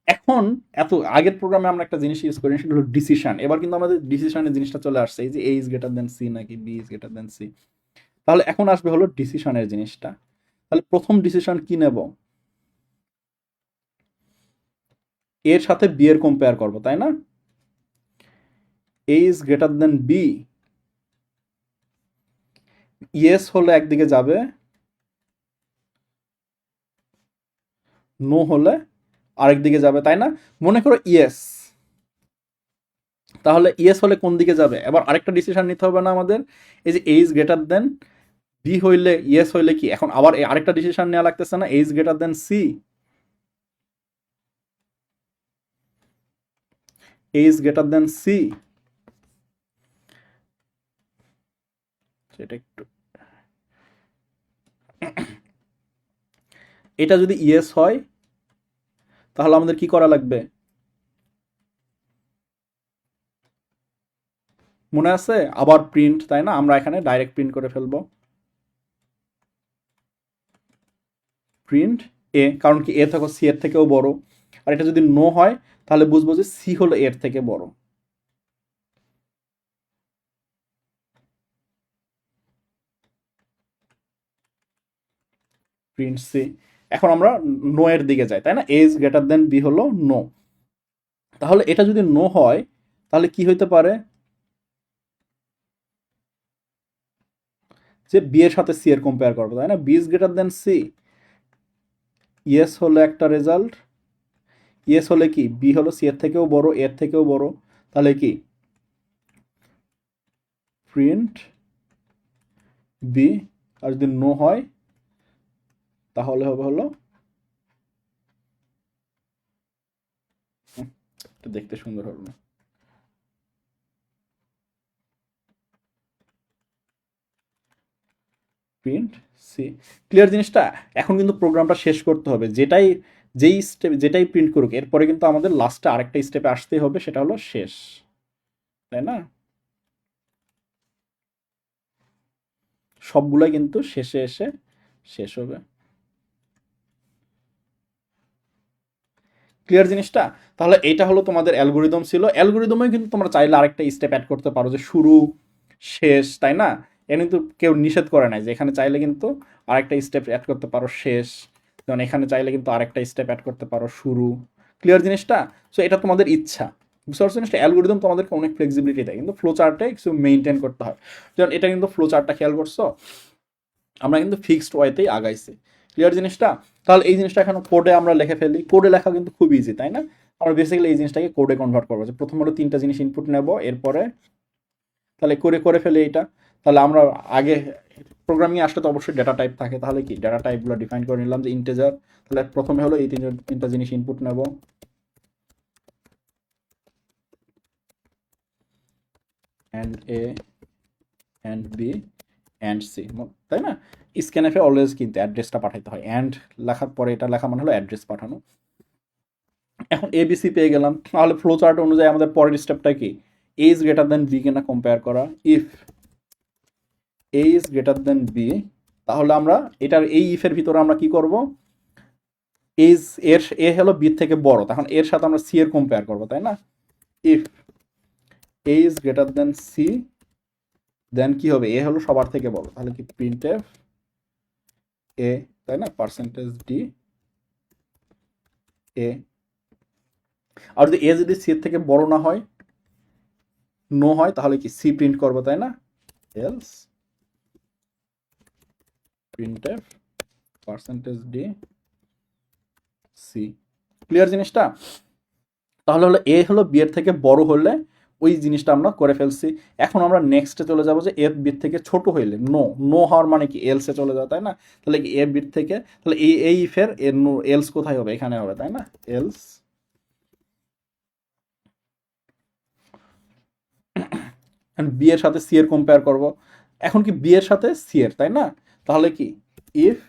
এখন এত আগের প্রোগ্রামে আমরা একটা জিনিস ইউজ করি সেটা হলো ডিসিশন। এবার কিন্তু আমাদের ডিসিশনের জিনিসটা চলে আসছে, এই যে A is greater then C নাকি B is greater then C. তাহলে এখন আসবে হলো ডিসিশনের জিনিসটা। তাহলে প্রথম ডিসিশন কি নেব, এর সাথে বি এর কম্পেয়ার করব, তাই না? A is greater then B, yes হলে একদিকে যাবে, নো হলে আরেক দিকে যাবে, তাই না? মনে করো ইয়েস, তাহলে ইয়েস হলে কোন দিকে যাবে? এবার আরেকটা ডিসিশন নিতে হবে না আমাদের, এই যে A is greater then B হইলে ইয়েস হইলে কি, এখন আবার আরেকটা ডিসিশন নেওয়া লাগতেছে না, A is greater then C, A is greater then C. সেটা একটু, এটা যদি ইয়েস হয় তাহলে আমাদের কি করা লাগবে, মনে আছে? আবার প্রিন্ট, তাই না? আমরা এখানে ডাইরেক্ট প্রিন্ট করে ফেলবো, প্রিন্ট এ, কারণ কি এ থেকে সি এর থেকেও বড়। আর এটা যদি নো হয় তাহলে বুঝবো যে সি হলো এর থেকে বড়, প্রিন্ট সি। এখন আমরা নো এর দিকে যাই, তাই না? A is greater then B হলো নো। তাহলে এটা যদি নো হয় তাহলে কি হইতে পারে, যে বি এর সাথে সি এর কম্পেয়ার করবো, তাই না? B is greater then C, yes হলো একটা রেজাল্ট, ইয়েস হলে কি বি হলো সি এর থেকেও বড়, এর থেকেও বড়, তাহলে কি প্রিন্ট বি। আর যদি নো হয় তাহলে হবে হলো, এটা দেখতে সুন্দর হলো না, প্রিন্ট সি। ক্লিয়ার জিনিসটা? এখন কিন্তু প্রোগ্রামটা শেষ করতে হবে, যেই স্টেপ যেটাই প্রিন্ট করুক এরপরে কিন্তু আমাদের লাস্টে আরেকটা স্টেপে আসতেই হবে, সেটা হলো শেষ, তাই না? সবগুলাই কিন্তু শেষে এসে শেষ হবে। ক্লিয়ার জিনিসটা? তাহলে এটা হলো তোমাদের অ্যালগোরিদম ছিল। অ্যালগোরিদমে কিন্তু তোমরা চাইলে আরেকটা স্টেপ অ্যাড করতে পারো, যে শুরু শেষ, তাই না? এ কিন্তু কেউ নিষেধ করে নাই, যে এখানে চাইলে কিন্তু আরেকটা স্টেপ অ্যাড করতে পারো শেষ, যেমন এখানে চাইলে কিন্তু আরেকটা স্টেপ অ্যাড করতে পারো শুরু। ক্লিয়ার জিনিসটা? সো এটা তোমাদের ইচ্ছা, বুঝতে পারছেন? অ্যালগোরিদম তোমাদেরকে অনেক ফ্লেক্সিবিলিটি দেয়, কিন্তু ফ্লো চার্টে কিছু মেনটেন করতে হয়। যেমন এটা কিন্তু ফ্লো চার্টটা খেয়াল করছো, আমরা কিন্তু ফিক্সড ওয়েতেই আগাইছি। ক্লিয়ার জিনিসটা? তাহলে এই জিনিসটা এখন কোডে আমরা লিখে ফেলি। কোডে লেখা কিন্তু খুব ইজি, তাই না? আমরা বেসিক্যালি এই জিনিসটাকে কোডে কনভার্ট করবো, যে প্রথম হলো 3টা জিনিস ইনপুট নেব, এরপরে তাহলে করে করে ফেলে এইটা। তাহলে আমরা আগে প্রোগ্রামিং আসলে তো অবশ্যই ডেটা টাইপ থাকে, তাহলে কি ডেটা টাইপগুলো ডিফাইন করে নিলাম যে ইন্টিজার। তাহলে প্রথমে হলো এই তিনটা জিনিস ইনপুট নেব, and A, and B, and C, তাই না? স্ক্যানএফে অলওয়েজ কিন্তু অ্যাড্রেসটা পাঠাইতে হয়, অ্যান্ড লেখার পরে এটা লেখা মানে হলো অ্যাড্রেস পাঠানো। এখন এবিসি পেয়ে গেলাম, তাহলে ফ্লো চার্ট অনুযায়ী আমাদের পরের স্টেপটা কি? A is greater then B কিনা কম্পেয়ার করা। If A is greater then B, তাহলে আমরা এটার এই ইফের ভিতরে আমরা কি করব? ইজ এর এ হলো বি থেকে বড়, তখন এর সাথে আমরা সি এর কম্পেয়ার করবো, তাই না? If A is greater then C, then কি হবে? এ হলো সবার থেকে বড়, তাহলে কি প্রিন্ট এফ এ, তাই না? Percentage D A. আর যদি এ যদি সি এর থেকে বড় না হয়, নো হয়, তাহলে কি সি প্রিন্ট করবো, তাই না? Else print F percentage D C. Clear জিনিসটা? তাহলে হলো এ হলো বি এর থেকে বড় হলে ওই জিনিসটা আমরা করে ফেলছি। এখন আমরা নেক্সটে চলে যাবো যে এফ বির থেকে ছোট হইলে নো, নো হওয়ার মানে কি এলসে চলে যাবে, তাই না? তাহলে কি এফ বির থেকে, তাহলে এই ইফের এর নো এলস কোথায় হবে? এখানে হবে, তাই না? এলস বি এর সাথে সি এর কম্পেয়ার করব। এখন কি বি এর সাথে সি এর, তাই না? তাহলে কি if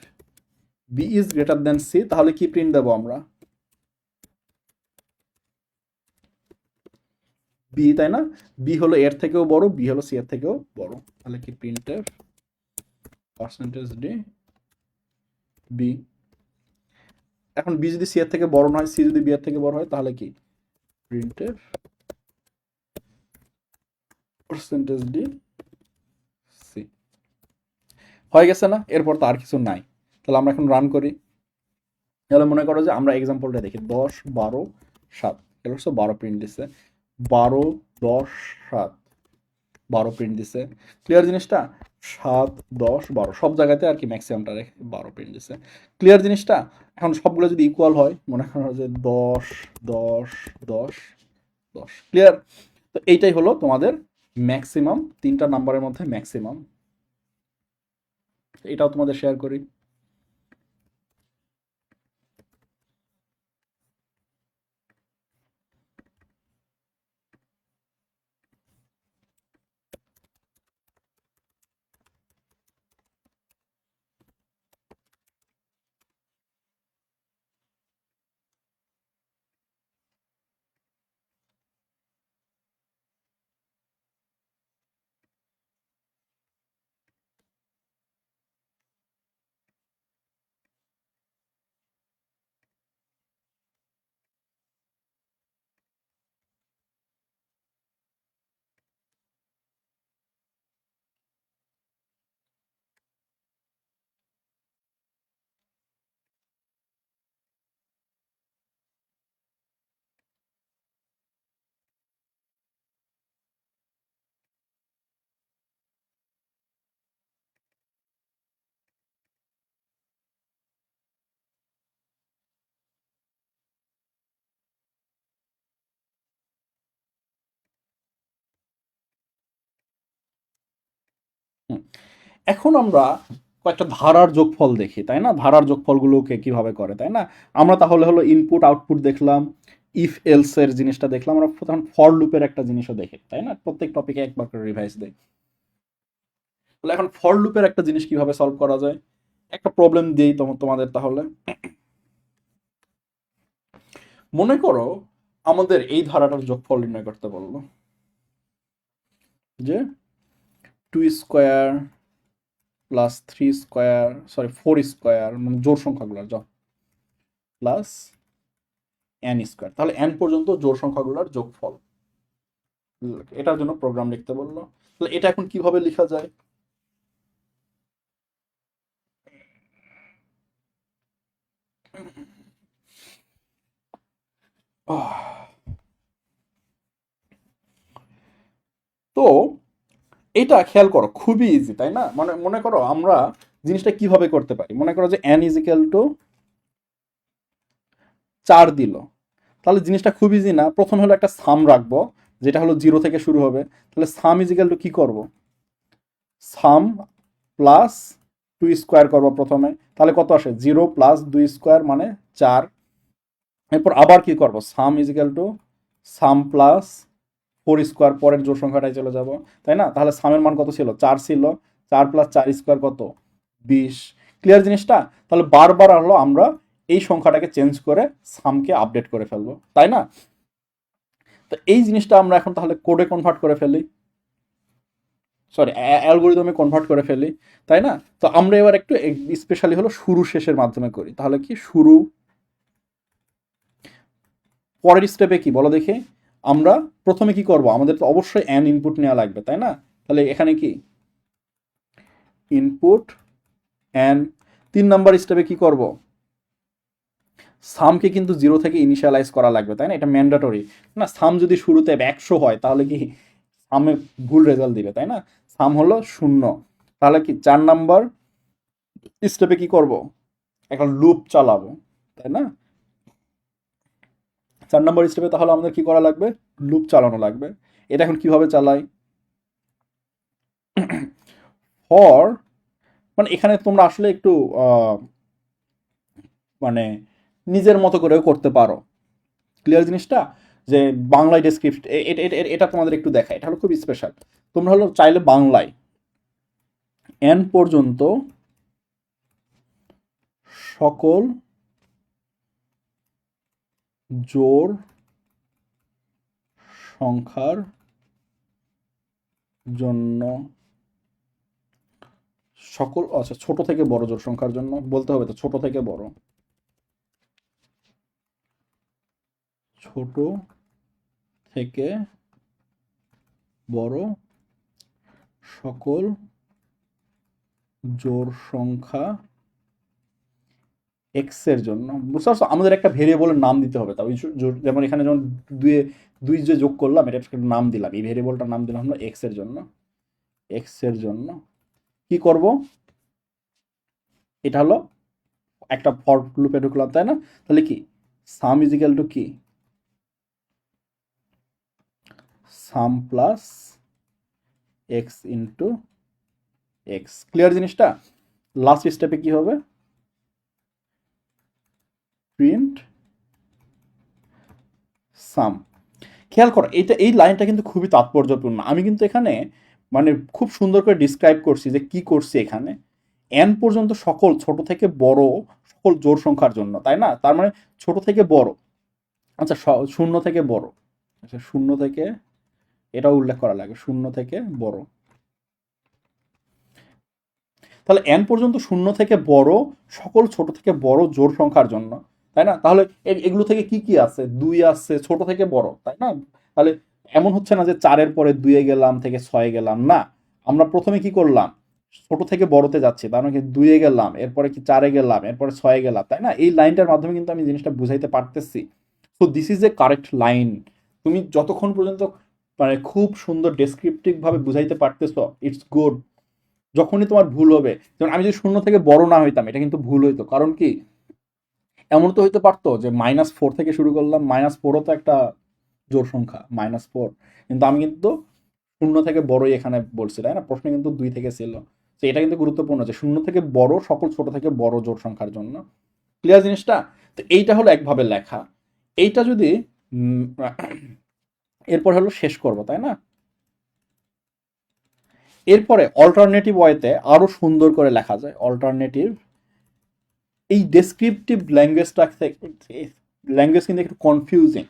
B is greater then C, তাহলে কি প্রিন্ট দেবো আমরা? বি, তাই না? বি হলো এর থেকেও বড়, বি হলো সি এর থেকেও বড়, তাহলে কি print F percentage D B. এখন বি যদি সি এর থেকে বড় নয়, সি যদি বি এর থেকে বড় হয়, তাহলে কি print F percentage D C. হয়ে গেছে না? এরপর তো আর কিছু নাই। তাহলে আমরা এখন রান করি। তাহলে মনে করো যে আমরা এক্সাম্পলটা দেখি, 10 12 7, এটা হচ্ছে 12 প্রিন্ট দিছে, 12 10 7, 12 প্রিন্ট দিছে। ক্লিয়ার জিনিসটা? 7 10 12 সব জায়গাতে আর কি ম্যাক্সিমামটা রেখে 12 প্রিন্ট দিছে। ক্লিয়ার জিনিসটা? এখন সবগুলো যদি ইকুয়াল হয়, মনে করো যে 10 10 10 10। ক্লিয়ার? তো এইটাই হলো তোমাদের ম্যাক্সিমাম, 3টা নাম্বারের মধ্যে ম্যাক্সিমাম। এটাও তোমাদের শেয়ার করি। হুম। এখন আমরা কয়েকটা ধারার যোগফল দেখি, তাই না? ধারার যোগফলগুলোকে কিভাবে করে, তাই না? আমরা তাহলে হলো ইনপুট আউটপুট দেখলাম, ইফ এলস এর জিনিসটা দেখলাম, আমরা তখন ফর লুপের একটা জিনিসও দেখি, তাই না? প্রত্যেক টপিকে একবার করে রিভাইজ দেই। তাহলে এখন ফর লুপের একটা জিনিস কিভাবে সলভ করা যায়, একটা প্রবলেম দিই তোমাদের তাহলে। মনে করো আমাদের এই ধারাটার যোগফল নির্ণয় করতে বললো, যে 2 square plus 3 square, sorry 4 square, মানে জোড় সংখ্যাগুলোর প্লাস এন স্কোয়ার, তাহলে এন পর্যন্ত জোড় সংখ্যাগুলোর যোগফল, এটার জন্য প্রোগ্রাম লিখতে বললো। তাহলে এটা এখন কিভাবে লেখা যায়? তো এটা খেয়াল করো, খুবই ইজি, তাই না? মানে মনে করো আমরা জিনিসটা কিভাবে করতে পারি, মনে করো যে n ইজিক্যাল টু 4 দিল, তাহলে জিনিসটা খুব ইজি না? প্রথম হলো একটা সাম রাখবো, যেটা হলো 0 থেকে শুরু হবে। তাহলে সাম ইজিক্যাল টু কি করব, সাম প্লাস 2 স্কোয়ার করবো প্রথমে, তাহলে কত আসে, 0 প্লাস 2 স্কোয়ার মানে 4। এরপর আবার কি করব, sum equal to sum plus 4 square, পরের জোড় সংখ্যাটাই চলে যাব, তাই না? তাহলে সামের মান কত ছিল, 4 ছিল, 4 প্লাস 4 স্কোয়ার কত, 20। ক্লিয়ার জিনিসটা? তাহলে বারবার হলো আমরা এই সংখ্যাটাকে চেঞ্জ করে সামকে আপডেট করে ফেলবো, তাই না? তো এই জিনিসটা আমরা এখন তাহলে কোডে কনভার্ট করে ফেলি, সরি অ্যালগোরিদমে কনভার্ট করে ফেলি, তাই না? তো আমরা এবার একটু স্পেশালি হলো শুরু শেষের মাধ্যমে করি। তাহলে কি শুরু, পরের স্টেপে কি বলো দেখি, আমরা প্রথমে কি করব, আমাদের তো অবশ্যই এন ইনপুট নেওয়া লাগবে, তাই না? তাহলে এখানে কি ইনপুট এন, 3 নাম্বার স্টেপে কি করব, সামকে কিন্তু 0 থেকে ইনিশিয়ালাইজ করা লাগবে, তাই না? এটা ম্যান্ডেটরি না? সাম যদি শুরুতে 100 হয় তাহলে কি সামে ভুল রেজাল্ট দিবে, তাই না? সাম হলো 0। তাহলে কি 4 নাম্বার স্টেপে কি করব, একটা লুপ চালাবো, তাই না? 4 নাম্বার স্টেপে তাহলে আমাদের কি করা লাগবে, লুপ চালানো লাগবে। এটা এখন কিভাবে চালাই, ফর, মানে এখানে তোমরা আসলে একটু মানে নিজের মতো করেও করতে পারো। ক্লিয়ার জিনিসটা? যে বাংলায় ডেসক্রিপ্ট, এটা তোমাদের একটু দেখা, এটা হলো খুব স্পেশাল। তোমরা হলো চাইলে বাংলায় এন পর্যন্ত সকল জোড় সংখ্যার জন্য, সকল, আচ্ছা ছোট থেকে বড় জোড় সংখ্যার জন্য বলতে হবে তো, ছোট থেকে বড়, ছোট থেকে বড় সকল জোড় সংখ্যা এক্স এর জন্য। বুঝতে পারছো, আমাদের একটা ভেরিয়েবলের নাম দিতে হবে। তাও যেমন এখানে যেমন দুই দুই যে যোগ করলাম, এটা একটা নাম দিলাম, এই ভেরিয়েবলটার নাম দিলাম আমরা এক্স এর জন্য। এক্স এর জন্য কি করব, এটা হলো একটা ফর লুপে ঢুকলাম, তাই না? তাহলে কি সাম ইজিক্যাল টু কি, সাম plus x into x. Clear জিনিসটা? লাস্ট স্টেপে কি হবে, প্রিন্ট সাম। খেয়াল করো, এই লাইনটা কিন্তু খুবই তাৎপর্যপূর্ণ। আমি কিন্তু এখানে মানে খুব সুন্দর করে ডিসক্রাইব করছি যে কি করছি এখানে, এন পর্যন্ত সকল ছোট থেকে বড় সকল জোড় সংখ্যার জন্য, তাই না? তার মানে ছোট থেকে বড়, আচ্ছা 0 থেকে বড়, আচ্ছা 0 থেকে, এটাও উল্লেখ করা লাগে, 0 থেকে বড়। তাহলে এন পর্যন্ত 0 থেকে বড় সকল ছোট থেকে বড় জোড় সংখ্যার জন্য, তাই না? তাহলে এগুলো থেকে কি কি আছে, 2 আছে ছোট থেকে বড়, তাই না? তাহলে এমন হচ্ছে না যে 4-এর পরে 2-এ গেলাম, থেকে 6-এ গেলাম, না। আমরা প্রথমে কি করলাম, ছোট থেকে বড়তে যাচ্ছি, তার মানে কি 2-এ গেলাম, এরপরে কি 4-এ গেলাম, এরপরে 6-এ গেলাম, তাই না? এই লাইনটার মাধ্যমে কিন্তু আমি জিনিসটা বুঝাইতে পারতেছি। So this is a correct line. তুমি যতক্ষণ পর্যন্ত মানে খুব সুন্দর ডেসক্রিপটিভ ভাবে বুঝাইতে পারতেছো, ইটস গুড। যখনই তোমার ভুল হবে, যেমন আমি যদি 0 থেকে বড় না হইতাম, এটা কিন্তু ভুল হইতো। কারণ কি, এমন তো হইতে পারতো যে -4 থেকে শুরু করলাম, -4ও তো একটা জোড় সংখ্যা, -4, কিন্তু আমি কিন্তু 0 থেকে বড়ই এখানে বলছি, তাই না? প্রশ্ন কিন্তু 2 থেকে ছিল। তো এটা কিন্তু গুরুত্বপূর্ণ যে 0 থেকে বড় সকল ছোট থেকে বড় জোড় সংখ্যার জন্য। ক্লিয়ার জিনিসটা? তো এইটা হলো একভাবে লেখা। এইটা যদি এরপর হলো শেষ করব, তাই না? এরপরে অল্টারনেটিভ ওয়েতে আরো সুন্দর করে লেখা যায়। অল্টারনেটিভ, এই ডেসক্রিপটিভ ল্যাঙ্গুয়েজ কিন্তু একটু কনফিউজিং,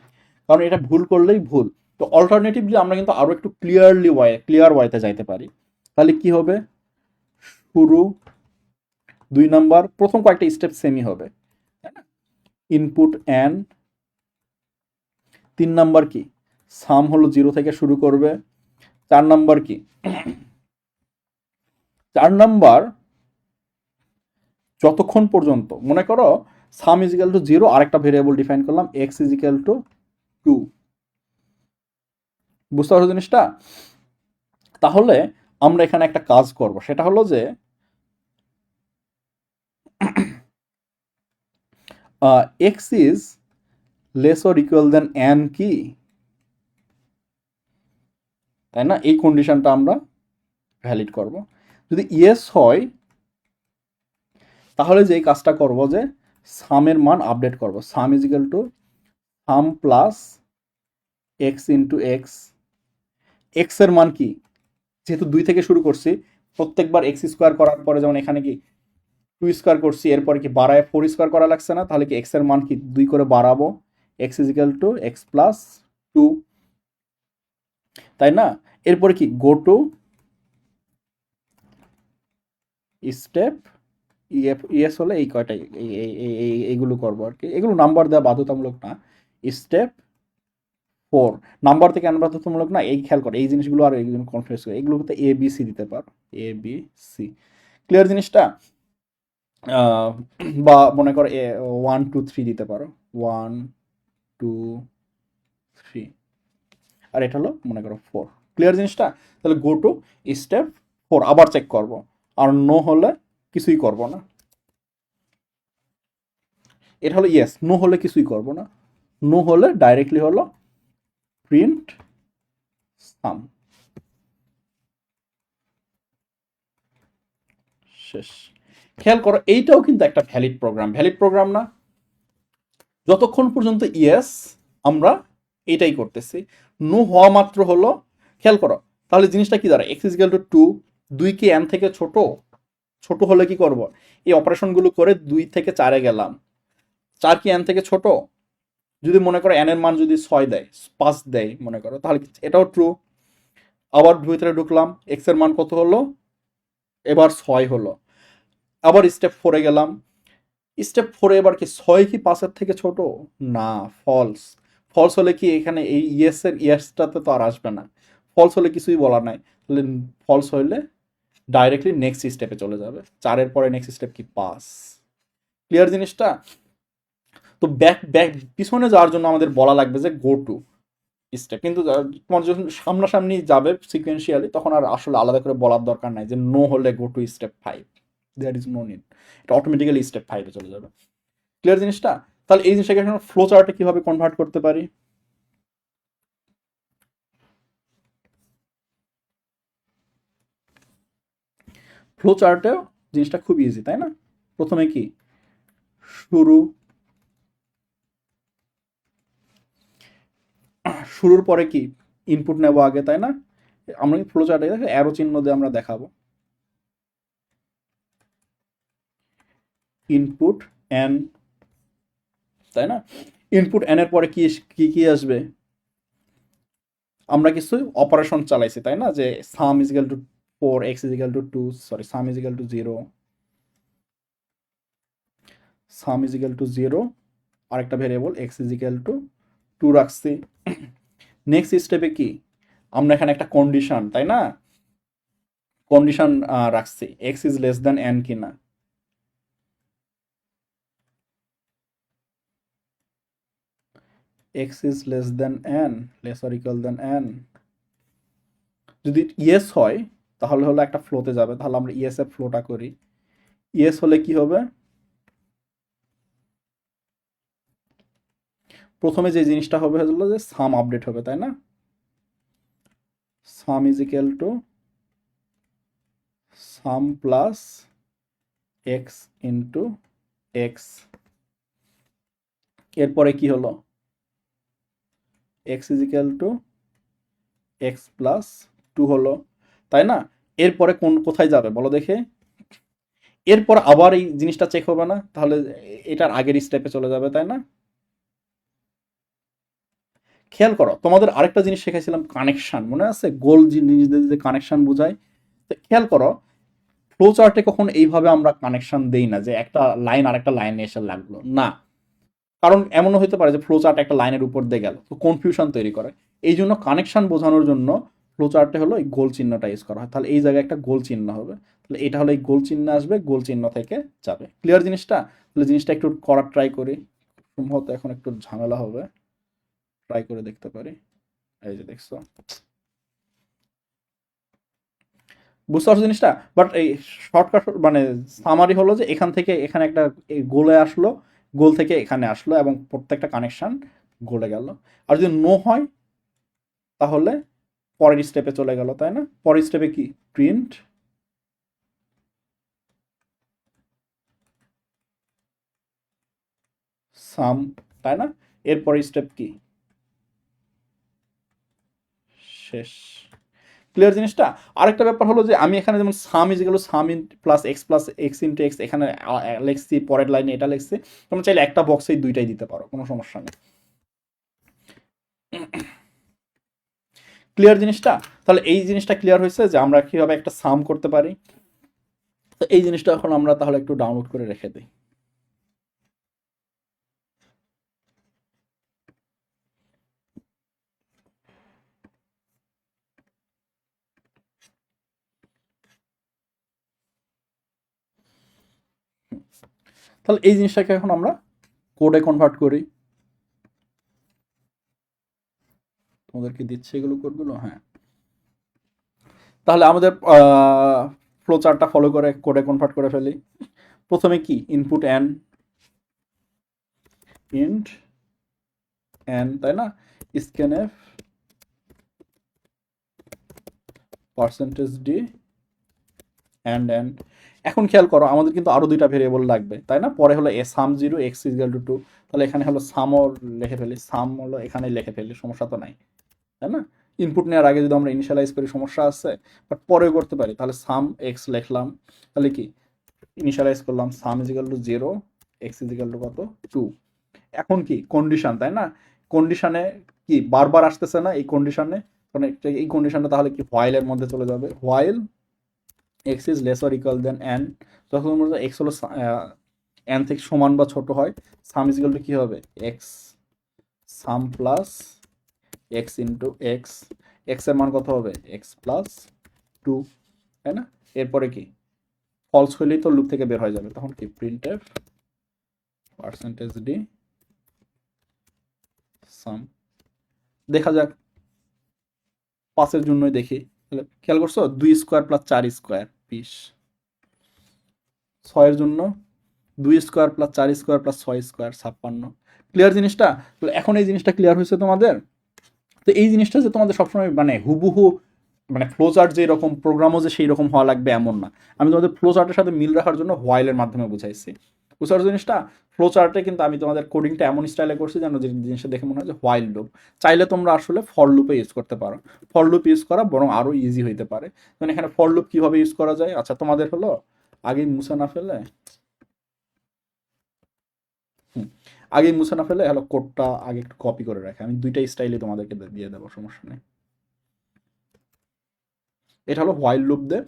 কারণ এটা ভুল করলেই ভুল। তো অল্টারনেটিভলি আমরা কিন্তু আরো একটু ক্লিয়ার ওয়েতে যাইতে পারি। তাহলে কি হবে, শুরু 2 নাম্বার, প্রথম কয়েকটা স্টেপ সেমই হবে, তাই না? ইনপুট এন, 3 নাম্বার কি, সাম হলো 0 থেকে শুরু করবে। 4 নাম্বার কি, 4 নাম্বার যতক্ষণ পর্যন্ত, মনে করো সাম ইজিক্যাল টু 0, আরেকটা ভেরিয়েবল ডিফাইন করলাম এক্স ইজিক্যাল টু 2। বুঝতে পারছো জিনিসটা? তাহলে আমরা এখানে একটা কাজ করব, সেটা হলো যে X is less or equal then N কি, তাই না? এই কন্ডিশনটা আমরা ভ্যালিড করব। যদি ইয়েস হয় তাহলে যে এই কাজটা করব যে সামের মান আপডেট করব, সাম is equal two sum plus x into x. X এর মান কি, যেহেতু 2 থেকে শুরু করছি, প্রত্যেকবার এক্স স্কোয়ার করার পরে যেমন এখানে কি 2 স্কোয়ার করছি, এরপরে কি বাড়ায় 4 স্কোয়ার করা লাগছে না? তাহলে কি এক্স এর মান কি 2 করে বাড়াবো, x is equal two x plus 2, তাই না? এরপরে কি গো টু স্টেপ ইএস হলে এই কয়টাই এইগুলো করবো আর কি, এগুলো নাম্বার দেওয়া বাধ্যতামূলক না। স্টেপ 4 নাম্বার থেকে আনা বাধ্যতামূলক না, এই খেয়াল করে এই জিনিসগুলো আর এইগুলো কনফিউজ করে, এগুলোতে এ বি সি দিতে পারো, এ বি সি। ক্লিয়ার জিনিসটা? বা মনে করো 1 2 3 দিতে পারো, 1 2 3, আর এটা হলো মনে করো 4। ক্লিয়ার জিনিসটা? তাহলে গো টু স্টেপ 4 আবার চেক করব, আর নো হলে কিছুই করব না। এটা হলো ইয়েস, নো হলে কিছুই করব না, নো হলে ডাইরেক্টলি হলো প্রিন্ট সাম, শেষ। খেয়াল করো এইটাও কিন্তু একটা ভ্যালিড প্রোগ্রাম, ভ্যালিড প্রোগ্রাম না? যতক্ষণ পর্যন্ত ইয়েস আমরা এটাই করতেছি, নো হওয়া মাত্র হলো, খেয়াল করো তাহলে জিনিসটা কি দাঁড়ায়, এক্স ইজ ইকুয়াল টু 2, 2 কি এন থেকে ছোট? ছোট হলে কি করব, এই অপারেশনগুলো করে 2 থেকে 4-এ গেলাম, 4 কি এন থেকে ছোট? যদি মনে করো এন এর মান যদি 6 দেয়, 5 দেয় মনে করো, তাহলে এটাও ট্রু। আবার ভিতরে ঢুকলাম, এক্স এর মান কত হলো, এবার 6 হলো। আবার স্টেপ 4-এ গেলাম, স্টেপ 4-এ এবার কি 6 কি 5-এর থেকে ছোট? না, ফলস। ফলস হলে কি এখানে এই ইয়েসের ইয়েসটাতে তো আর আসবে না, ফলস হলে কিছুই বলার নাই, তাহলে ফলস হইলে ডাইরেক্টলি নেক্সট স্টেপে চলে যাবে, 4-এর পরে নেক্সট স্টেপ কি 5। ক্লিয়ার জিনিসটা? তো ব্যাক ব্যাক পিছনে যাওয়ার জন্য আমাদের বলা লাগবে যে গো টু স্টেপ, কিন্তু তোমার যখন সামনাসামনি যাবে সিকোয়েন্সিয়ালি তখন আর আসলে আলাদা করে বলার দরকার নাই যে নো হলে go to step 5, that is no need, এটা অটোমেটিক্যালি স্টেপ 5-এ চলে যাবে। ক্লিয়ার জিনিসটা? তাহলে এই জিনিসটাকে এখন ফ্লো চার্টে কিভাবে কনভার্ট করতে পারি? ফ্লো চার্টেও জিনিসটা খুব ইজি, তাই না? প্রথমে কি শুরু, শুরুর পরে কি ইনপুট নেব আগে, তাই না? আমরা ফ্লো চার্টে অ্যারো চিহ্ন দিয়ে আমরা দেখাবো, ইনপুট এন, তাই না? ইনপুট এন এর পরে কি কি কি আসবে, আমরা কিছু অপারেশন চালাইছি, তাই না? যে সাম is equal two 4, x is equal two 2, sorry some is equal two 0, some is equal two 0, আরেকটা variable x is equal two 2 রাখছি। নেক্সট স্টেপে কি আমরা এখানে একটা কন্ডিশন, তাই না? কন্ডিশন রাখছি x is less than n কিনা, x is less than n, less or equal then n. যদি ইয়েস হয় তাহলে হলো একটা ফ্লোতে যাবে, তাহলে আমরা ইয়েস এর ফ্লোটা করি। ইয়েস হলে কি হবে, প্রথমে যে জিনিসটা হবে হলো যে সাম আপডেট হবে, তাই না? সাম is equal two sum plus x into x. এরপরে কি হলো, x is equal two x plus 2 হলো, তাই না? এরপরে কোথায় যাবে বলো দেখে, এরপর আবার এই জিনিসটা চেক হবে না, তাহলে এটার আগের স্টেপে চলে যাবে, তাই না? খেয়াল করো তোমাদের আরেকটা জিনিস শেখাইছিলাম, কানেকশন মনে আছে, গোল জিনিসদের যে কানেকশন বোঝায়। তো খেয়াল করো ফ্লো চার্টে কখন এইভাবে আমরা কানেকশন দেই না যে একটা লাইন আর একটা লাইনে এসে লাগলো না, কারণ এমনও হতে পারে যে ফ্লো চার্ট একটা লাইনের উপর দিয়ে গেল, তো কনফিউশন তৈরি করে। এই জন্য কানেকশন বোঝানোর জন্য ফ্লো চার্টে হলো এই গোল চিহ্নটা ইউজ করা হয়, তাহলে এই জায়গায় একটা গোল চিহ্ন হবে, তাহলে এটা হলো এই গোল চিহ্ন আসবে, গোল চিহ্ন থেকে যাবে। ক্লিয়ার জিনিসটা? তাহলে জিনিসটা একটু করার ট্রাই করি, সম্ভবত এখন একটু ঝামেলা হবে, ট্রাই করে দেখতে পারি। এই যে দেখছো, বুঝতে পারছো জিনিসটা? বাট এই শর্টকাট মানে সামারি হলো যে এখান থেকে এখানে একটা গোলে আসলো, গোল থেকে এখানে আসলো এবং প্রত্যেকটা কানেকশন গোলে গেল। আর যদি নো হয় তাহলে পরের স্টেপে চলে গেল, তাই না? পরের স্টেপে কি? প্রিন্ট সাম, তাই না? এরপরের স্টেপ কি? শেষ। ক্লিয়ার জিনিসটা? আরেকটা ব্যাপার হলো যে আমি এখানে যেমন sum is equal sum in plus x into x এখানে লিখছি, পরের লাইনে এটা লিখছি। তোমরা চাইলে একটা বক্সেই দুইটাই দিতে পারো, কোনো সমস্যা নেই। ক্লিয়ার জিনিসটা? তাহলে এই জিনিসটা ক্লিয়ার হয়েছে যে আমরা কিভাবে একটা সাম করতে পারি। তো এই জিনিসটা এখন আমরা তাহলে একটু ডাউনলোড করে রেখে দিই। তাহলে এই জিনিসটাকে এখন আমরা কোডে কনভার্ট করি। তোমাদেরকে দিচ্ছে এগুলো কোডগুলো, হ্যাঁ। তাহলে আমাদের ফ্লো চার্টটা ফলো করে কোডে কনভার্ট করে ফেলি। প্রথমে কি? ইনপুট ইন্ট এন, তাই না? Scanf percentage D N. এখন খেয়াল করো আমাদের কিন্তু আরো দুইটা ভেরিয়েবল লাগবে, তাই না? পরে হলো এ sum zero x equal to two, তাহলে এখানে হলো সামও লিখে ফেলি, সাম হলো এখানে লিখে ফেলি, সমস্যা তো নাই, তাই না? ইনপুট নেওয়ার আগে যদি আমরা ইনিশিয়ালাইজ করি সমস্যা আছে, বাট পরে করতে পারি। তাহলে সাম এক্স লিখলাম, তাহলে কি ইনিশিয়ালাইজ করলাম sum equal to zero, x equal to কত? টু। এখন কি? কন্ডিশন, তাই না? কন্ডিশনে কি বারবার আসতেছে না এই কন্ডিশনে, মানে এই কন্ডিশনটা তাহলে কি হোয়াইলের মধ্যে চলে যাবে। While X is less or equal then N, যখন আমরা এক্স হলো এন থেকে সমান বা ছোট হয়, সাম ইজ ইকুয়াল টু কি হবে? এক্স সাম plus x into x, x এর মান কত হবে? এক্স প্লাস টু, তাই না? এরপরে কি? ফলস হইলেই তো লুপ থেকে বের হয়ে যাবে, তখন কি? প্রিন্ট এফ পার্সেন্টেজ ডি সাম। দেখা যাক, পাঁচের জন্যই দেখি। তাহলে খেয়াল করছো, 2 স্কোয়ার প্লাস 4 স্কোয়ার 20। 6-এর জন্য 2 square plus 4 square plus 6 square 56। Clear জিনিসটা? তো এখন এই জিনিসটা ক্লিয়ার হয়েছে তোমাদের? তো এই জিনিসটা যে তোমাদের সবসময় মানে হুবহু মানে ফ্লো চার্ট যে এরকম প্রোগ্রামও যে সেই রকম হওয়া লাগবে এমন না। আমি তোমাদের ফ্লো চার্টের সাথে মিল রাখার জন্য হোয়াইলের মাধ্যমে বুঝাইছি। বুঝতে পারছো জিনিসটা? ফ্লো চার্টে কিন্তু আমি তোমাদের কোডিংটা এমন স্টাইলে করছি যেন যে জিনিসটা দেখে মনে হয় যে হোয়াইল লুপ। চাইলে তোমরা আসলে ফর লুপে ইউজ করতে পারো। ফর লুপ ইউজ করা বরং আরও ইজি হইতে পারে। মানে এখানে ফর লুপ কীভাবে ইউজ করা যায়, আচ্ছা তোমাদের হলো আগেই মুছে না ফেলে, হুম, আগেই মুছে না ফেলে হলো কোডটা আগে একটু কপি করে রাখে, আমি দুইটা স্টাইলে তোমাদেরকে দিয়ে দেবো, সমস্যা নেই। এটা হলো হোয়াইল লুপ দে।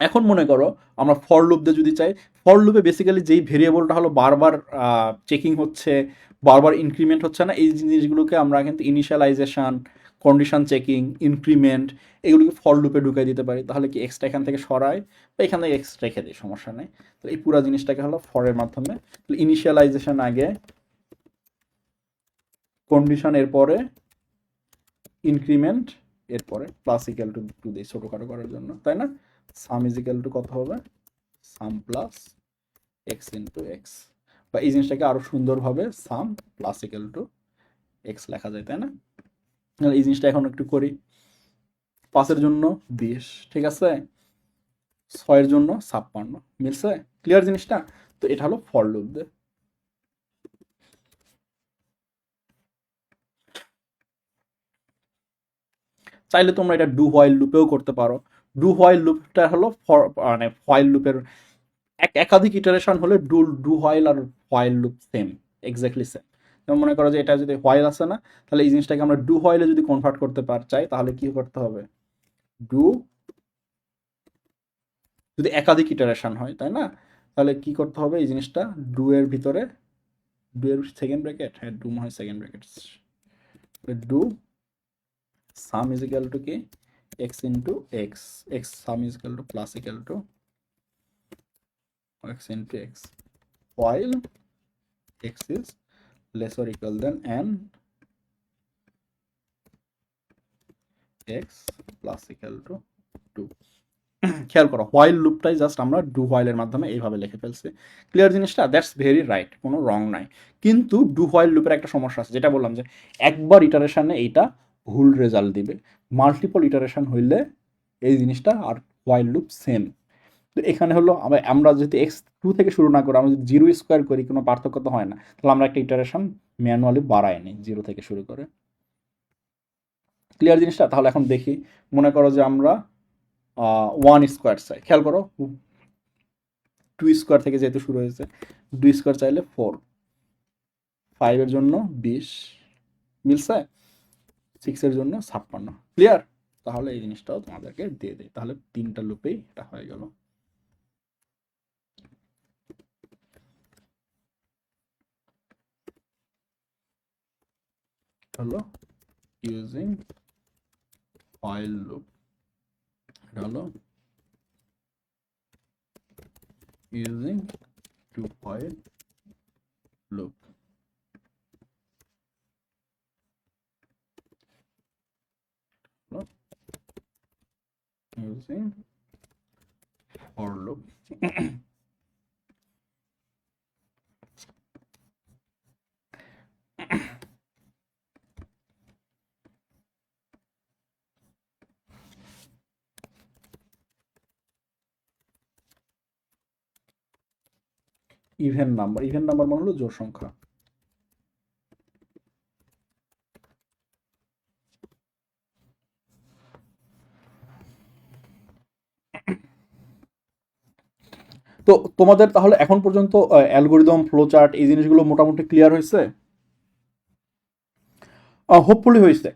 এখন মনে করো আমরা ফর লুপ দিয়ে যদি চাই, ফর লুপে বেসিক্যালি যেই ভেরিয়েবলটা হলো বারবার চেকিং হচ্ছে, বারবার ইনক্রিমেন্ট হচ্ছে না, এই জিনিসগুলোকে আমরা কিন্তু ইনিশিয়ালাইজেশন, কন্ডিশন চেকিং, ইনক্রিমেন্ট, এগুলোকে ফর লুপে ঢুকাই দিতে পারি। তাহলে কি এক্সট্রা এখান থেকে সরাই বা এখান থেকে এক্স রেখে দিই, সমস্যা নেই। তো এই পুরো জিনিসটাকে হলো ফরের মাধ্যমে ইনিশিয়ালাইজেশন আগে, কন্ডিশন এরপরে, ইনক্রিমেন্ট এরপরে, প্লাস ইকাল টু টু দিই ছোটোখাটো করার জন্য, তাই না? সাম ইজ ইকাল টু কত হবে? সাম প্লাস এক্স ইন্টু এক্স, বা এই জিনিসটাকে আরো সুন্দরভাবে সাম প্লাস ইকাল টু এক্স লেখা যায়, তাই না? এই জিনিসটা এখন একটু করি। 5-এর জন্য 20, ঠিক আছে? 6-এর জন্য 56, মিলছে? ক্লিয়ার জিনিসটা? তো এটা হলো ফর লুপ দে। চাইলে তোমরা এটা ডু হোয়াইল লুপেও করতে পারো। ডু হোয়াইল লুপটা হলো ফর মানে হোয়াইল লুপের একাধিক ইটারেশন হলে ডু ডু হোয়াইল আর while loop same, exactly same. যেমন মনে করো যে এটা যদি হোয়াইল আছে না, তাহলে এই জিনিসটাকে আমরা ডু হোয়াইলে যদি কনভার্ট করতে চাই তাহলে কি করতে হবে? ডু, যদি একাধিক ইটারেশন হয়, তাই না? তাহলে কি করতে হবে? এই জিনিসটা ডু এর ভিতরে, ডু এর সেকেন্ড ব্র্যাকেট, হ্যাঁ ডু হয় second bracket, do sum is equal to কি? X into x, x sum is equal to plus equal to x into x, while x is less or equal than n x plus equal to 2। খেয়াল করো, while লুপটাই just আমরা do হোয়াইলের মাধ্যমে এইভাবে লিখে ফেলছি। Clear জিনিসটা? That's very right, কোনো রং নাই। কিন্তু ডু হোয়াইল লুপের একটা সমস্যা আছে, যেটা বললাম যে একবার ইটারেশনে এইটা ভুল রেজাল্ট দিবে, মাল্টিপল ইটারেশন হইলে এই জিনিসটা আর হোয়াইল লুপ সেম। তো এখানে হলো আমরা যদি x2 থেকে শুরু না করে আমরা যদি 0 স্কোয়ার করি, কোনো পার্থক্য তো হয় না, তাহলে আমরা একটা ইটারেশন ম্যানুয়ালি বাড়াই নিই 0 থেকে শুরু করে। ক্লিয়ার জিনিসটা? তাহলে এখন দেখি, মনে করো যে আমরা 1 স্কোয়ার চাই। খেয়াল করো, 2 স্কোয়ার থেকে যেহেতু শুরু হয়েছে, 2 স্কোয়ার চাইলে 4, 5-এর জন্য 20, মিলছে, 6-এর জন্য 56। ক্লিয়ার? তাহলে এই জিনিসটাও তোমাদেরকে দিয়ে দেয়, তাহলে 3টা লুপেই এটা হয়ে গেল। হলো ইউজিং while loop, এটা হলো using to while loop, using for loop। Even number, even number মানে হলো জোড় সংখ্যা। তো তোমাদের তাহলে এখন পর্যন্ত অ্যালগোরিদম, ফ্লো চার্ট, এই জিনিসগুলো মোটামুটি ক্লিয়ার হয়েছে? হোপফুলি হয়েছে।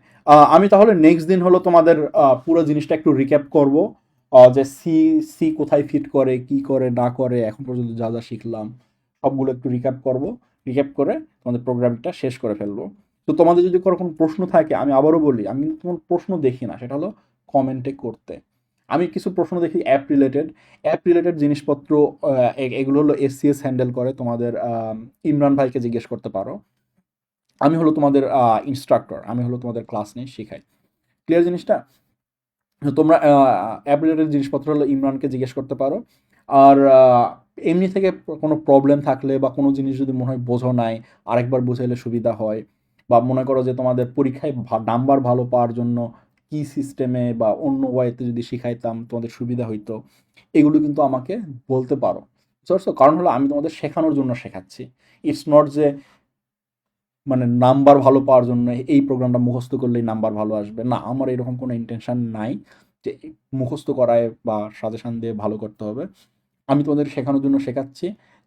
আমি তাহলে নেক্সট দিন হলো তোমাদের পুরো জিনিসটা একটু রিক্যাপ করব, যে সি সি কোথায় ফিট করে, কি করে না করে, এখন পর্যন্ত যা যা শিখলাম সবগুলো একটু রিক্যাপ করব। রিক্যাপ করে তোমাদের প্রোগ্রামিংটা শেষ করে ফেলবো। তো তোমাদের যদি কোনো প্রশ্ন থাকে, আমি আবারও বলি, আমি কোনো প্রশ্ন দেখি না, সেটা হলো কমেন্টে করতে। আমি কিছু প্রশ্ন দেখি অ্যাপ রিলেটেড জিনিসপত্র, এগুলো হলো এসসিএস হ্যান্ডেল করে, তোমাদের ইমরান ভাইকে জিজ্ঞেস করতে পারো। আমি হলো তোমাদের ইনস্ট্রাক্টর, আমি হলো তোমাদের ক্লাস নিয়ে শেখাই। ক্লিয়ার জিনিসটা? তোমরা অ্যাপ রিলেটেড জিনিসপত্র হলো ইমরানকে জিজ্ঞেস করতে পারো। আর এমনি থেকে কোনো প্রবলেম থাকলে বা কোনো জিনিস যদি মনে হয় বোঝো নাই, আরেকবার বুঝাইলে সুবিধা হয়, বা মনে করো যে তোমাদের পরীক্ষায় নাম্বার ভালো পাওয়ার জন্য কি সিস্টেমে বা অন্য ওয়েতে যদি শিখাইতাম তোমাদের সুবিধা হইতো, এগুলো কিন্তু আমাকে বলতে পারো। বুঝতে পারছো? কারণ হলো আমি তোমাদের শেখানোর জন্য শেখাচ্ছি। ইটস নট যে মানে নাম্বার ভালো পাওয়ার জন্য এই প্রোগ্রামটা মুখস্থ করলেই নাম্বার ভালো আসবে, না, আমার এরকম কোনো ইন্টেনশন নাই যে মুখস্থ করায় বা সাজেশন দিয়ে ভালো করতে হবে। আমি তোমাদের শেখানোর জন্য শেখাচ্ছি,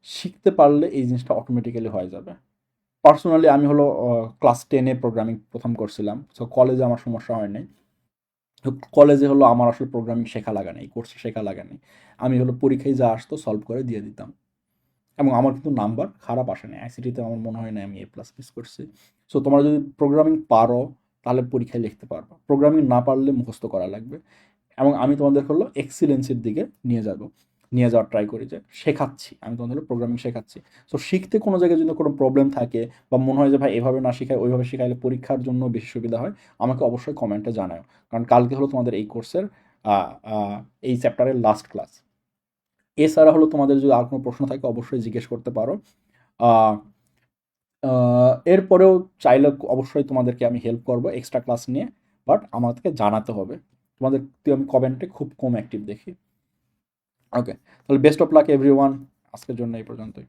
শিখতে পারলে এই জিনিসটা অটোমেটিক্যালি হয়ে যাবে। পার্সোনালি আমি হলো ক্লাস 10-এ প্রোগ্রামিং প্রথম করছিলাম, সো কলেজে আমার সমস্যা হয় নাই। তো কলেজে হলো আমার আসলে প্রোগ্রামিং শেখা লাগা নেই, কোর্সে শেখা লাগা নেই। আমি হলো পরীক্ষায় যা আসতো সলভ করে দিয়ে দিতাম, এবং আমার কিন্তু নাম্বার খারাপ আসেনি। আইসিটিতে আমার মনে হয় না আমি A+ মিস করছি। সো তোমরা যদি প্রোগ্রামিং পারো তাহলে পরীক্ষায় লিখতে পারবো, প্রোগ্রামিং না পারলে মুখস্থ করা লাগবে। এবং আমি তোমাদের হলো এক্সিলেন্সির দিকে নিয়ে যাওয়ার ট্রাই করি, যে শেখাচ্ছি, আমি তোমাদের প্রোগ্রামিং শেখাচ্ছি। সো শিখতে কোনো জায়গায় যদি কোনো প্রবলেম থাকে বা মনে হয় যে ভাই এভাবে না শেখায় ওইভাবে শেখাইলে পরীক্ষার জন্য বেশি সুবিধা হয়, আমাকে অবশ্যই কমেন্টে জানাও। কারণ কালকে হলো তোমাদের এই কোর্সের এই চ্যাপ্টারের লাস্ট ক্লাস। এছাড়া হলো তোমাদের যদি আর কোনো প্রশ্ন থাকে অবশ্যই জিজ্ঞেস করতে পারো। আহ, এরপরেও চাইলে অবশ্যই তোমাদেরকে আমি হেল্প করবো এক্সট্রা ক্লাস নিয়ে, বাট আমাদেরকে জানাতে হবে। তোমাদের আমি কমেন্টে খুব কম অ্যাক্টিভ দেখি। ওকে, তাহলে বেস্ট অফ লাক এভরিওয়ান, আজকের জন্য এই পর্যন্তই।